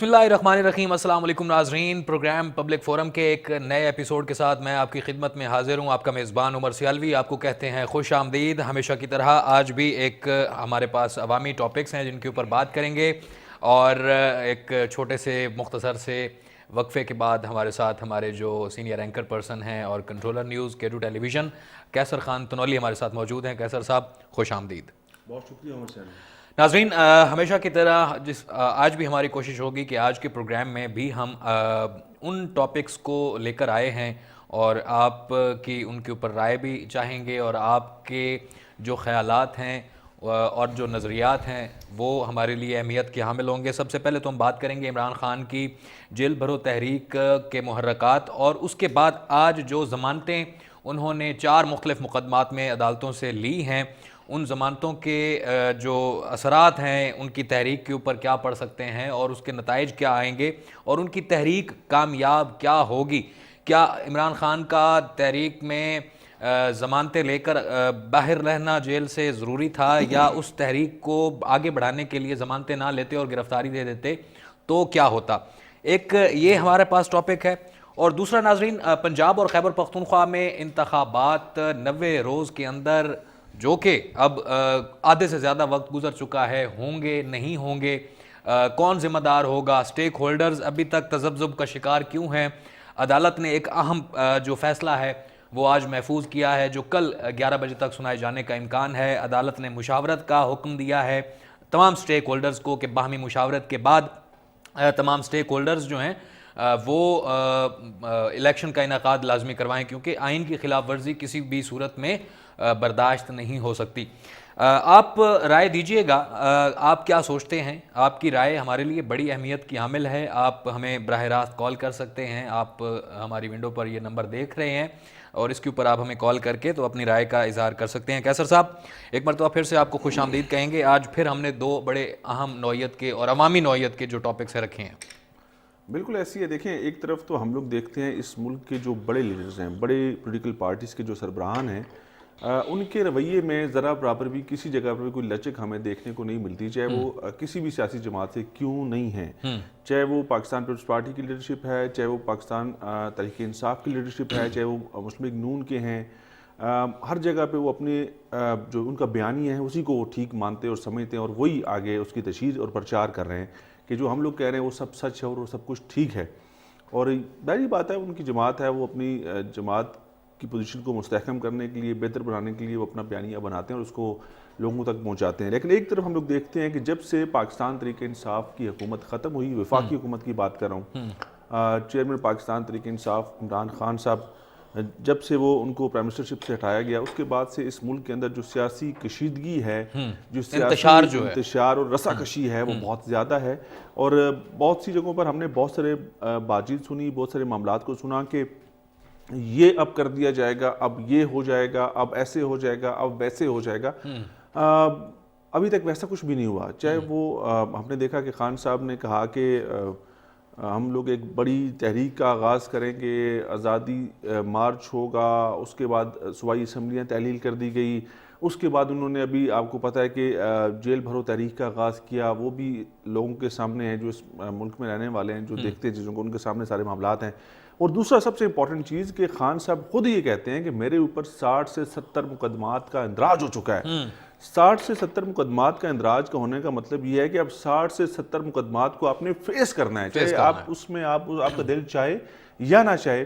بسم اللہ الرحمن الرحیم۔ السلام علیکم ناظرین، پروگرام پبلک فورم کے ایک نئے ایپیسوڈ کے ساتھ میں آپ کی خدمت میں حاضر ہوں۔ آپ کا میزبان عمر سیالوی آپ کو کہتے ہیں خوش آمدید۔ ہمیشہ کی طرح آج بھی ایک ہمارے پاس عوامی ٹاپکس ہیں جن کے اوپر بات کریں گے، اور ایک چھوٹے سے مختصر سے وقفے کے بعد ہمارے ساتھ ہمارے جو سینئر اینکر پرسن ہیں اور کنٹرولر نیوز K2 ٹیلی ویژن کیسر خان تنولی ہمارے ساتھ موجود ہیں۔ کیسر صاحب خوش آمدید۔ بہت شکریہ عمر صاحب۔ ناظرین، ہمیشہ کی طرح آج بھی ہماری کوشش ہوگی کہ آج کے پروگرام میں بھی ہم ان ٹاپکس کو لے کر آئے ہیں اور آپ کی ان کے اوپر رائے بھی چاہیں گے، اور آپ کے جو خیالات ہیں اور جو نظریات ہیں وہ ہمارے لیے اہمیت کے حامل ہوں گے۔ سب سے پہلے تو ہم بات کریں گے عمران خان کی جیل بھرو تحریک کے محرکات، اور اس کے بعد آج جو ضمانتیں انہوں نے 4 مختلف مقدمات میں عدالتوں سے لی ہیں، ان ضمانتوں کے جو اثرات ہیں ان کی تحریک کے اوپر کیا پڑ سکتے ہیں اور اس کے نتائج کیا آئیں گے، اور ان کی تحریک کامیاب کیا ہوگی۔ کیا عمران خان کا تحریک میں ضمانتیں لے کر باہر رہنا جیل سے ضروری تھا، یا اس تحریک کو آگے بڑھانے کے لیے ضمانتیں نہ لیتے اور گرفتاری دے دیتے تو کیا ہوتا؟ ایک یہ ہمارے پاس ٹاپک ہے۔ اور دوسرا ناظرین، پنجاب اور خیبر پختونخوا میں انتخابات 90 روز کے اندر، جو کہ اب آدھے سے زیادہ وقت گزر چکا ہے، ہوں گے نہیں ہوں گے، کون ذمہ دار ہوگا، سٹیک ہولڈرز ابھی تک تذبذب کا شکار کیوں ہیں؟ عدالت نے ایک اہم جو فیصلہ ہے وہ آج محفوظ کیا ہے، جو کل 11 بجے تک سنائے جانے کا امکان ہے۔ عدالت نے مشاورت کا حکم دیا ہے تمام سٹیک ہولڈرز کو کہ باہمی مشاورت کے بعد تمام سٹیک ہولڈرز جو ہیں وہ الیکشن کا انعقاد لازمی کروائیں، کیونکہ آئین کی خلاف ورزی کسی بھی صورت میں برداشت نہیں ہو سکتی۔ آپ رائے دیجئے گا، آپ کیا سوچتے ہیں؟ آپ کی رائے ہمارے لیے بڑی اہمیت کی حامل ہے۔ آپ ہمیں براہ راست کال کر سکتے ہیں، آپ ہماری ونڈو پر یہ نمبر دیکھ رہے ہیں اور اس کے اوپر آپ ہمیں کال کر کے تو اپنی رائے کا اظہار کر سکتے ہیں۔ کیسر صاحب، ایک مرتبہ پھر سے آپ کو خوش آمدید کہیں گے۔ آج پھر ہم نے 2 بڑے اہم نوعیت کے اور عوامی نوعیت کے جو ٹاپکس رکھے ہیں۔ بالکل ایسی ہے۔ دیکھیں، ایک طرف تو ہم لوگ دیکھتے ہیں اس ملک کے جو بڑے لیڈرز ہیں، بڑے پولیٹیکل پارٹیز کے جو سربراہان ہیں، ان کے رویے میں ذرا برابر بھی کسی جگہ پر بھی کوئی لچک ہمیں دیکھنے کو نہیں ملتی، چاہے وہ کسی بھی سیاسی جماعت سے کیوں نہیں ہیں، چاہے وہ پاکستان پیپلز پارٹی کی لیڈرشپ ہے، چاہے وہ پاکستان تحریک انصاف کی لیڈرشپ ہے، چاہے وہ مسلم لیگ نون کے ہیں۔ ہر جگہ پہ وہ اپنے جو ان کا بیانیہ ہے اسی کو وہ ٹھیک مانتے اور سمجھتے ہیں، اور وہی آگے اس کی تشہیر اور پرچار کر رہے ہیں کہ جو ہم لوگ کہہ رہے ہیں وہ سب سچ ہے اور وہ سب کچھ ٹھیک ہے۔ اور ظاہری بات ہے، ان کی جماعت ہے، وہ اپنی جماعت کی پوزیشن کو مستحکم کرنے کے لیے، بہتر بنانے کے لیے وہ اپنا بیانیہ بناتے ہیں اور اس کو لوگوں تک پہنچاتے ہیں۔ لیکن ایک طرف ہم لوگ دیکھتے ہیں کہ جب سے پاکستان تحریک انصاف کی حکومت ختم ہوئی، وفاقی حکومت کی بات کر رہا ہوں، چیئرمین پاکستان تحریک انصاف عمران خان صاحب، جب سے وہ ان کو پرائم منسٹرشپ سے ہٹایا گیا، اس کے بعد سے اس ملک کے اندر جو سیاسی کشیدگی ہے، جو سیاسی انتشار اور رساکشی ہے، وہ بہت زیادہ ہے۔ اور بہت سی جگہوں پر ہم نے بہت سارے بات چیت سنی، بہت سارے معاملات کو سنا کہ یہ اب کر دیا جائے گا، اب یہ ہو جائے گا، اب ایسے ہو جائے گا، اب ویسے ہو جائے گا۔ ابھی تک ویسا کچھ بھی نہیں ہوا۔ چاہے وہ ہم نے دیکھا کہ خان صاحب نے کہا کہ ہم لوگ ایک بڑی تحریک کا آغاز کریں گے، آزادی مارچ ہوگا، اس کے بعد صوبائی اسمبلیاں تحلیل کر دی گئی، اس کے بعد انہوں نے ابھی آپ کو پتہ ہے کہ جیل بھرو تحریک کا آغاز کیا، وہ بھی لوگوں کے سامنے ہے جو اس ملک میں رہنے والے ہیں، جو دیکھتے ہیں چیزوں کو، ان کے سامنے سارے معاملات ہیں۔ اور دوسرا سب سے امپورٹنٹ چیز کہ خان صاحب خود یہ کہتے ہیں کہ میرے اوپر 60 سے 70 مقدمات کا اندراج ہو چکا ہے۔ 60 سے 70 مقدمات کا اندراج کا ہونے کا مطلب یہ ہے کہ اب 60 سے 70 مقدمات کو آپ نے فیس کرنا ہے، چاہے آپ اس میں آپ کا دل چاہے یا نہ چاہے،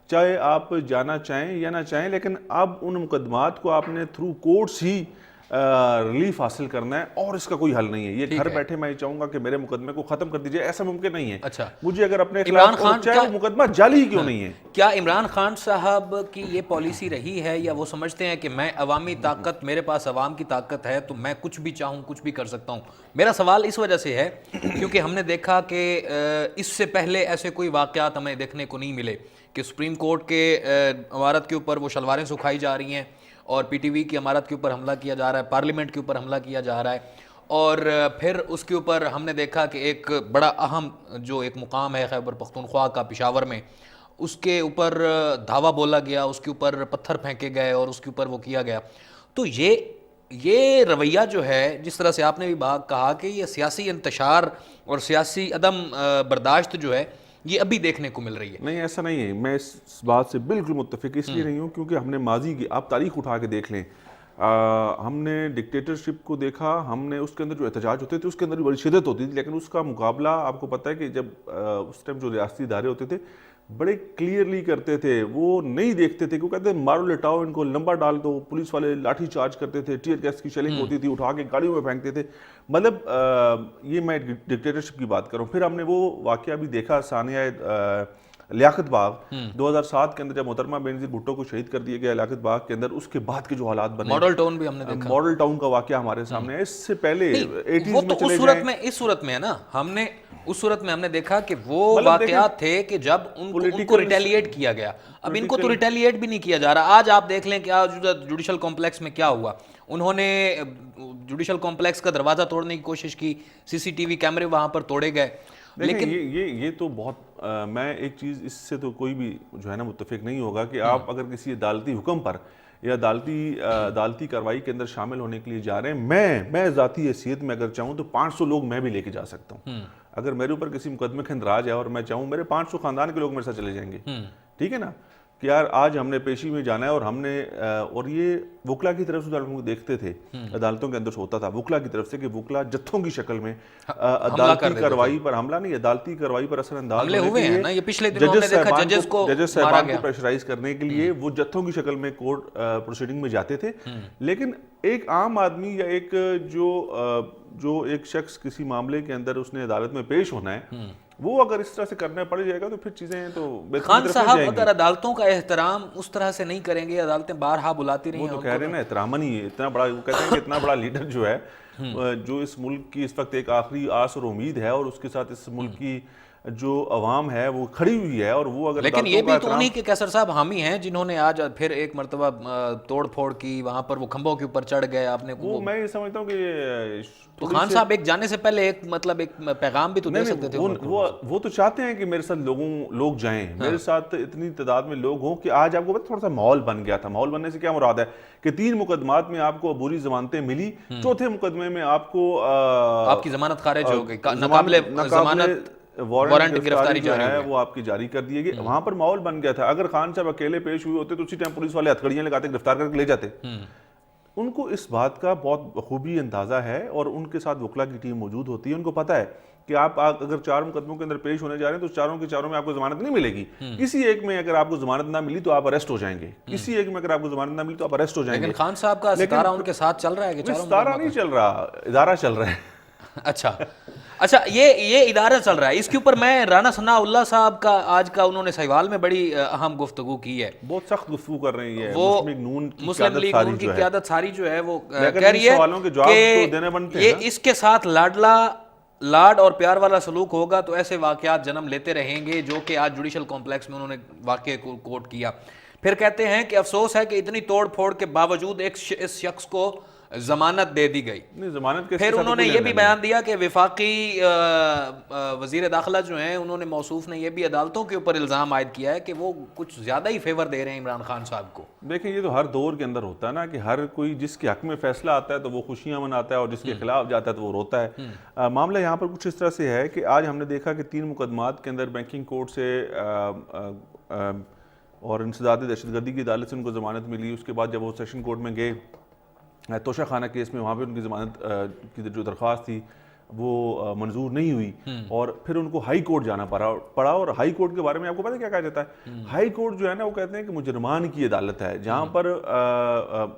چاہے آپ جانا چاہیں یا نہ چاہیں، لیکن اب ان مقدمات کو آپ نے تھرو کورٹس ہی ریلیف حاصل کرنا ہے، اور اس کا کوئی حل نہیں ہے۔ یہ گھر بیٹھے میں چاہوں گا کہ میرے مقدمے کو ختم کر دیجئے، ایسا ممکن نہیں ہے۔ مجھے اگر اپنے خلاف چاہے وہ مقدمہ جعلی کیوں نہیں ہے۔ کیا عمران خان صاحب کی یہ پالیسی رہی ہے، یا وہ سمجھتے ہیں کہ میں عوامی طاقت، میرے پاس عوام کی طاقت ہے تو میں کچھ بھی چاہوں کچھ بھی کر سکتا ہوں؟ میرا سوال اس وجہ سے ہے کیونکہ ہم نے دیکھا کہ اس سے پہلے ایسے کوئی واقعات ہمیں دیکھنے کو نہیں ملے کہ سپریم کورٹ کے عمارت کے اوپر وہ شلواریں سکھائی جا رہی ہیں، اور پی ٹی وی کی عمارت کے اوپر حملہ کیا جا رہا ہے، پارلیمنٹ کے اوپر حملہ کیا جا رہا ہے، اور پھر اس کے اوپر ہم نے دیکھا کہ ایک بڑا اہم جو ایک مقام ہے خیبر پختونخوا کا پشاور میں، اس کے اوپر دھاوا بولا گیا، اس کے اوپر پتھر پھینکے گئے اور اس کے اوپر وہ کیا گیا۔ تو یہ یہ رویہ جو ہے جس طرح سے آپ نے بھی کہا کہ یہ سیاسی انتشار اور سیاسی عدم برداشت جو ہے یہ ابھی دیکھنے کو مل رہی ہے. نہیں ایسا نہیں ہے، میں اس بات سے بالکل متفق اس لیے نہیں ہوں کیونکہ ہم نے ماضی کی آپ تاریخ اٹھا کے دیکھ لیں، ہم نے ڈکٹیٹرشپ کو دیکھا، ہم نے اس کے اندر جو احتجاج ہوتے تھے اس کے اندر بھی بڑی شدت ہوتی تھی، لیکن اس کا مقابلہ آپ کو پتہ ہے کہ جب اس ٹائم جو ریاستی ادارے ہوتے تھے بڑے کلیئرلی کرتے تھے، وہ نہیں دیکھتے تھے، وہ کہتے ہیں مارو لٹاؤ ان کو، لمبا ڈال دو، پولیس والے لاٹھی چارج کرتے تھے، ٹیئر گیس کی شیلنگ ہوتی تھی، اٹھا کے گاڑیوں میں پھینکتے تھے. مطلب یہ میں ڈکٹیٹرشپ کی بات کروں. پھر ہم نے وہ واقعہ بھی دیکھا ثانیہ لیاقت باغ 2007 کے اندر جب محترمہ بینظیر بھٹو کو شہید کر دیا گیا لیاقت باغ کے اندر، اس کے بعد کے جو حالات بنے، ماڈل ٹاؤن بھی ہم نے دیکھا، ماڈل ٹاؤن کا واقعہ ہمارے سامنے ہے. اس سے پہلے وہ تو اس صورت میں ہے نا، ہم نے اس صورت میں ہم نے دیکھا کہ وہ واقعات تھے کہ جب ان کو ریٹیلیٹ کیا گیا. اب ان کو تو ریٹیلیٹ بھی نہیں کیا جا رہا. آج آپ دیکھ لیں کہ آج جوڈیشل کمپلیکس میں کیا ہوا. انہوں نے جوڈیشل کمپلیکس کا دروازہ توڑنے کی کوشش کی، سی سی ٹی وی کیمرے وہاں پر توڑے گئے. لیکن یہ تو بہت میں ایک چیز اس سے تو کوئی بھی جو ہے نا متفق نہیں ہوگا کہ آپ اگر کسی عدالتی حکم پر یا عدالتی کارروائی کے اندر شامل ہونے کے لیے جا رہے ہیں، میں ذاتی حیثیت میں اگر چاہوں تو 500 لوگ میں بھی لے کے جا سکتا ہوں. اگر میرے اوپر کسی مقدمے کا اندراج ہے اور میں چاہوں میرے 500 خاندان کے لوگ میرے ساتھ چلے جائیں گے، ٹھیک ہے نا، کہ یار آج ہم نے پیشی میں جانا ہے اور ہم نے اور یہ وکلا کی طرف سے جو دیکھتے تھے عدالتوں کے اندر ہوتا تھا وکلا کی طرف سے کہ وکلا جتھوں کی شکل میں عدالتی کارروائی پر حملہ نہیں، عدالتی کارروائی پر اثر انداز ہونے کے لیے ججز صاحبان کو پریشرائز کرنے کے لیے وہ جتھوں کی شکل میں کورٹ پروسیڈنگ میں جاتے تھے. لیکن ایک عام آدمی یا ایک جو ایک شخص کسی معاملے کے اندر اس نے عدالت میں پیش ہونا ہے، وہ اگر اس طرح سے کرنا پڑ جائے گا تو پھر چیزیں تو خان صاحب اگر عدالتوں کا احترام اس طرح سے نہیں کریں گے، عدالتیں بارہا بلاتی رہی ہیں. وہ تو کہہ رہے ہیں نا احترام نہیں ہے اتنا بڑا، وہ کہتے ہیں کہ اتنا بڑا لیڈر جو ہے جو اس ملک کی اس وقت ایک آخری آس اور امید ہے اور اس کے ساتھ اس ملک کی جو عوام ہے وہ کھڑی ہوئی ہے، اور وہ اگر لیکن یہ بھی تو انہی کے کیسر صاحب حامی ہیں جنہوں نے آج پھر ایک مرتبہ توڑ پھوڑ کی، وہاں پر وہ کھمبوں کے اوپر چڑھ گئے. آپ نے وہ میں یہ سمجھتا ہوں کہ تو خان صاحب ایک جانے سے پہلے ایک پیغام بھی تو دے سکتے تھے. وہ تو چاہتے ہیں کہ میرے ساتھ لوگ جائیں، میرے ساتھ اتنی تعداد میں لوگ ہوں کہ آج آپ کو تھوڑا سا ماحول بن گیا تھا. ماحول بننے سے کیا مراد ہے کہ 3 مقدمات میں آپ کو عبوری ضمانتیں ملی، چوتھے مقدمے میں آپ کو آپ کی ضمانت خارج ہو گئی، ناقابل ضمانت وارنٹ گرفتاری جو ہے وہ آپ کی جاری کر دیے گئے. وہاں پر ماحول بن گیا تھا. اگر خان صاحب اکیلے پیش ہوئے ہوتے تو اسی ٹائم پولیس والے ہتھکڑیاں لگاتے گرفتار کر کے لے جاتے. ان کو اس بات کا بہت بخوبی اندازہ ہے اور ان کے ساتھ وکلا کی ٹیم موجود ہوتی ہے. ان کو پتہ ہے کہ آپ اگر 4 مقدموں کے اندر پیش ہونے جا رہے ہیں تو چاروں کے چاروں میں آپ کو ضمانت نہیں ملے گی. کسی ایک میں اگر آپ کو ضمانت نہ ملی تو آپ اریسٹ ہو جائیں گے، کسی ایک میں اگر آپ کو ضمانت نہ ملی تو آپ اریسٹ ہو جائیں گے. لیکن خان صاحب کا ستارہ ان کے ساتھ چل رہا ہے کہ ستارہ نہیں چل رہا، ادارہ چل رہا ہے. اچھا یہ ادارہ چل رہا ہے. اس کے اوپر میں رانا ثناء اللہ صاحب کا آج کا انہوں نے سہیوال میں بڑی اہم گفتگو کی ہے. بہت سخت گفتگو کر رہی ہے. وہ مسلم لیگ نون کی قیادت ساری جو ہے وہ کہہ رہی ہے کہ یہ اس کے ساتھ لاڈ اور پیار والا سلوک ہوگا تو ایسے واقعات جنم لیتے رہیں گے جو کہ آج جوڈیشل کمپلیکس میں انہوں نے واقعے کو کوٹ کیا. پھر کہتے ہیں کہ افسوس ہے کہ اتنی توڑ پھوڑ کے باوجود اس شخص کو ضمانت دے دی گئی. پھر انہوں نے یہ بھی بیان دیا کہ وفاقی وزیر داخلہ جو ہیں انہوں نے موصوف نے یہ بھی عدالتوں کے اوپر الزام عائد کیا ہے کہ وہ کچھ زیادہ ہی فیور دے رہے ہیں عمران خان صاحب کو. دیکھیں یہ تو ہر دور کے اندر ہوتا ہے نا کہ ہر کوئی جس کے حق میں فیصلہ آتا ہے تو وہ خوشیاں مناتا ہے اور جس کے خلاف جاتا ہے تو وہ روتا ہے. معاملہ یہاں پر کچھ اس طرح سے ہے کہ آج ہم نے دیکھا کہ 3 مقدمات کے اندر بینکنگ کورٹ سے اور انسداد دہشت گردی کی عدالت سے ان کو ضمانت ملی. اس کے بعد جب وہ سیشن کورٹ میں گئے توشہ خانہ کیس میں، وہاں پہ ان کی ضمانت کی جو درخواست تھی وہ منظور نہیں ہوئی اور پھر ان کو ہائی کورٹ جانا پڑا. اور ہائی کورٹ کے بارے میں آپ کو پتہ کیا کہا جاتا ہے؟ ہائی کورٹ جو ہے نا وہ کہتے ہیں کہ مجرمان کی عدالت ہے، جہاں پر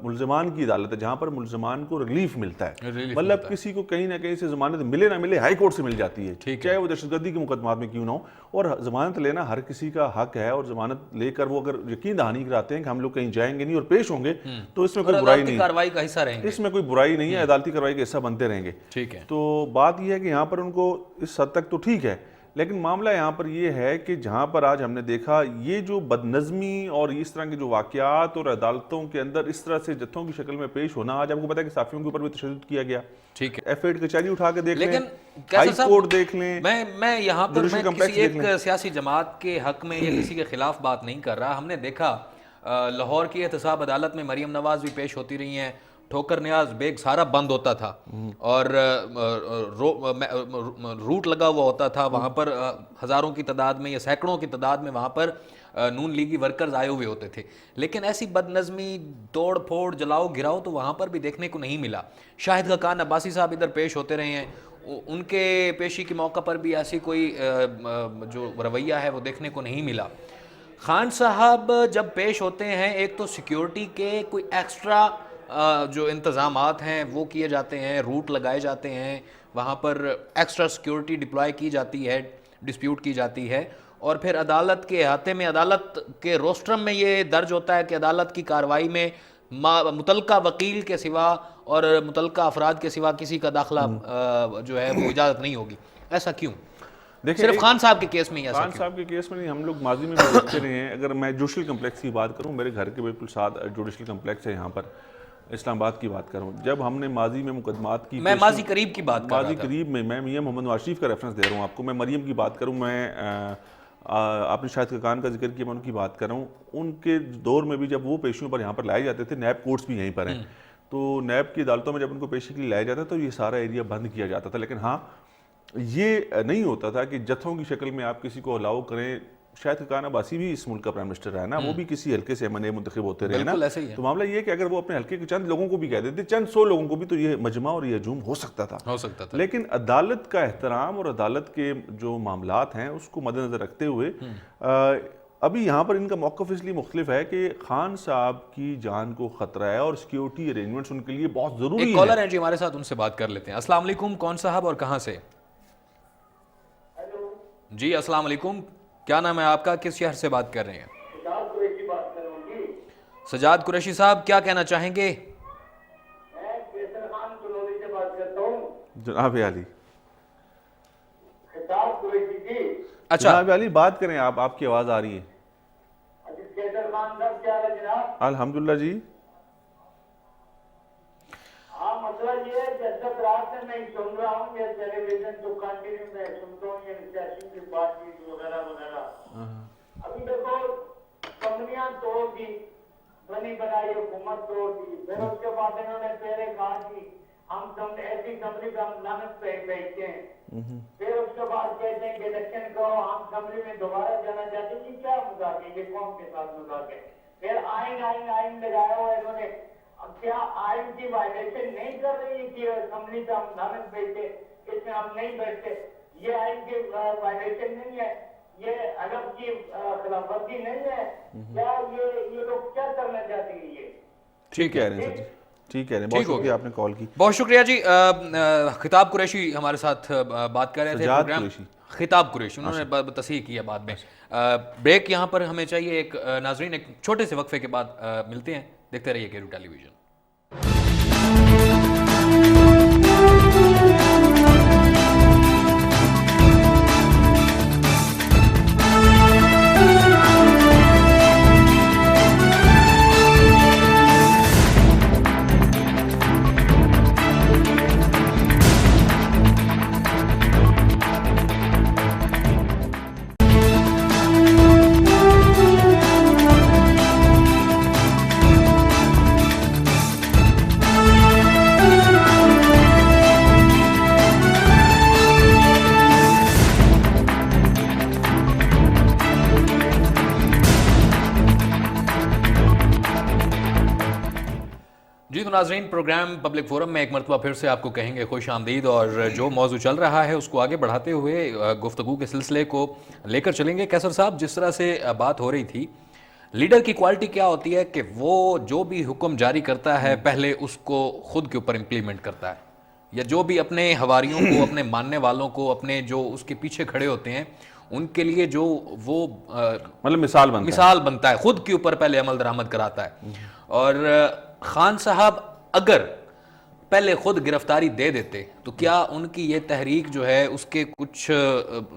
ملزمان کی عدالت ہے، جہاں پر ملزمان کو ریلیف ملتا ہے. مطلب کسی کو کہیں نہ کہیں سے ضمانت ملے نہ ملے ہائی کورٹ سے مل جاتی ہے، چاہے وہ دہشت گردی کے مقدمات میں کیوں نہ ہو. اور ضمانت لینا ہر کسی کا حق ہے اور ضمانت لے کر وہ اگر یقین دہانی کراتے ہیں کہ ہم لوگ کہیں جائیں گے نہیں اور پیش ہوں گے تو اس میں کوئی برائی نہیں، کارروائی کا حصہ رہیں گے، اس میں کوئی برائی نہیں ہے، عدالتی کارروائی کا حصہ بنتے رہیں گے. ٹھیک ہے. تو بات یہ ہے کہ یہاں پر ان کو اس حد تک تو ٹھیک ہے، لیکن معاملہ یہاں پر یہ ہے کہ جہاں پر آج ہم نے دیکھا یہ جو بدنظمی اور اس طرح کے جو واقعات اور عدالتوں کے اندر اس طرح سے جتھوں کی شکل میں پیش ہونا، آج آپ کو پتہ ہے کہ صحافیوں کے اوپر بھی تشدد کیا گیا. ٹھیک ہے. ایف ایڈ کچہری اٹھا کے دیکھ لیں، ہائی کورٹ دیکھ لیں. میں یہاں پر کسی ایک سیاسی جماعت کے حق میں یا کسی کے خلاف بات نہیں کر رہا. ہم نے دیکھا لاہور کی احتساب عدالت میں مریم نواز بھی پیش ہوتی رہی ہیں، ٹھوکر نیاز بیگ سارا بند ہوتا تھا اور روٹ لگا ہوا ہوتا تھا وہاں پر ہزاروں کی تعداد میں یا سینکڑوں کی تعداد میں وہاں پر نون لیگی ورکرز آئے ہوئے ہوتے تھے، لیکن ایسی بد نظمی، توڑ پھوڑ، جلاؤ گراؤ تو وہاں پر بھی دیکھنے کو نہیں ملا۔ شاہد خاقان عباسی صاحب ادھر پیش ہوتے رہے ہیں، ان کے پیشی کے موقع پر بھی ایسی کوئی جو رویہ ہے وہ دیکھنے کو نہیں ملا۔ خان صاحب جب پیش ہوتے ہیں، ایک تو سیکیورٹی کے کوئی ایکسٹرا جو انتظامات ہیں وہ کیے جاتے ہیں، روٹ لگائے جاتے ہیں، وہاں پر ایکسٹرا سیکیورٹی ڈپلوائے کی جاتی ہے، ڈسپیوٹ کی جاتی ہے، اور پھر عدالت کے احاطے میں، عدالت کے روسٹرم میں یہ درج ہوتا ہے کہ عدالت کی کارروائی میں متعلقہ وکیل کے سوا اور متعلقہ افراد کے سوا کسی کا داخلہ جو ہے وہ اجازت نہیں ہوگی۔ ایسا کیوں؟ صرف خان صاحب کے کیس میں ہی ایسا خان صاحب کے کیس میں نہیں، ہم لوگ ماضی میں بھی دیکھتے رہے ہیں۔ اگر میں جوڈیشل کمپلیکس کی بات کروں، میرے گھر کے بالکل ساتھ جوڈیشل کمپلیکس ہے یہاں پر، اسلام آباد کی بات کروں، جب ہم نے ماضی میں مقدمات کی، میں ماضی قریب کی بات کر رہا ماضی قریب میں میاں محمد نواز شریف کا ریفرنس دے رہا ہوں آپ کو، میں مریم کی بات کروں، میں آپ نے شاہد خاقان کا ذکر کیا، میں ان کی بات کر رہا ہوں۔ ان کے دور میں بھی جب وہ پیشیوں پر یہاں پر لائے جاتے تھے، نیب کورٹس بھی یہیں پر ہیں، تو نیب کی عدالتوں میں جب ان کو پیشی کے لیے لایا جاتا تو یہ سارا ایریا بند کیا جاتا تھا۔ لیکن ہاں، یہ نہیں ہوتا تھا کہ جتھوں کی شکل میں آپ کسی کو الاؤ کریں۔ شاہد خاقان عباسی بھی اس ملک کا پرائم منسٹر رہا ہے نا، وہ بھی کسی حلقے سے ایم این اے منتخب ہوتے رہے نا، تو معاملہ یہ ہے کہ اگر وہ اپنے حلقے کے چند لوگوں کو بھی کہہ دیتے، چند 100 لوگوں کو بھی، تو یہ مجمع اور یہ ہجوم ہو سکتا تھا۔ لیکن عدالت کا احترام اور عدالت کے جو معاملات ہیں اس کو مد نظر رکھتے ہوئے ابھی یہاں پر ان کا موقف اس لیے مختلف ہے کہ خان صاحب کی جان کو خطرہ ہے اور سیکیورٹی ارینجمنٹس ان کے لیے بہت ضروری ہیں۔ ایک کالر ہیں جی ہمارے ساتھ، ان سے بات کر لیتے ہیں۔ السلام علیکم، کون صاحب اور کہاں سے؟ جی السلام علیکم، کیا نام ہے آپ کا، کس شہر سے بات کر رہے ہیں؟ سجاد قریشی بات کر رہا ہوں جی۔ سجاد قریشی صاحب کیا کہنا چاہیں گے؟ میں کیسر خان کلوری سے بات کرتا ہوں۔ جناب علی، سجاد قریشی جی۔ اچھا جناب علی بات کریں، آپ کی آواز آ رہی ہے۔ کیسر خان صاحب کیا ہے جناب؟ الحمدللہ جی۔ ہاں، مسئلہ یہ ہے کہ جب رات میں سن رہا ہوں یہ ٹیلی ویژن جو کنٹینیو میں سنتا ہوں، یہ سیاسی کی بات چیت وغیرہ وغیرہ، ابھی دیکھو کمپنیاں توڑ دی، بنی بنائی حکومت توڑ دی، پھر اس کے بعد انہوں نے پہلے کہا کہ ہم ایسی کمپنی کا ہم لانت پہ بیچتے ہیں، پھر اس کے بعد کہتے ہیں کہ الیکشن کرو، ہم کمپنی میں دوبارہ جانا چاہتے ہیں۔ یہ کیا مذاق ہے، یہ قوم کے ساتھ مذاق ہے۔ پھر آئین لگایا ہوا انہوں نے، کیا آئین کی وائلیشن نہیں کر رہی کہ کمپنی کا ہم لانت بیچتے، اس میں ہم نہیں بیٹھتے؟ یہ آئین کی وائلیشن نہیں ہے، یہ ادب کی خلاف ورزی نہیں ہے کیا؟ یہ لوگ کیا کرنا چاہتے ہیں؟ یہ ٹھیک کہہ رہے ہیں سر جی، ٹھیک کہہ رہے ہیں، بہت شکریہ آپ نے کال کی۔ بہت شکریہ جی۔ خطاب قریشی ہمارے ساتھ بات کر رہے تھے، پروگرام خطاب قریشی، انہوں نے تصحیح کیا بعد میں۔ بریک یہاں پر ہمیں چاہیے ایک، ناظرین ایک چھوٹے سے وقفے کے بعد ملتے ہیں، دیکھتے رہیے کیرو ٹیلی ویژن۔ جی تو ناظرین، پروگرام پبلک فورم میں ایک مرتبہ پھر سے آپ کو کہیں گے خوش آمدید، اور جو موضوع چل رہا ہے اس کو آگے بڑھاتے ہوئے گفتگو کے سلسلے کو لے کر چلیں گے۔ کیسر صاحب، جس طرح سے بات ہو رہی تھی، لیڈر کی کوالٹی کیا ہوتی ہے کہ وہ جو بھی حکم جاری کرتا ہے پہلے اس کو خود کے اوپر امپلیمنٹ کرتا ہے، یا جو بھی اپنے حواریوں کو، اپنے ماننے والوں کو، اپنے جو اس کے پیچھے کھڑے ہوتے ہیں ان کے لیے جو وہ مطلب مثال بنتا ہے، خود کے اوپر پہلے عمل درآمد کراتا ہے۔ اور خان صاحب اگر پہلے خود گرفتاری دے دیتے تو کیا ان کی یہ تحریک جو ہے اس کے کچھ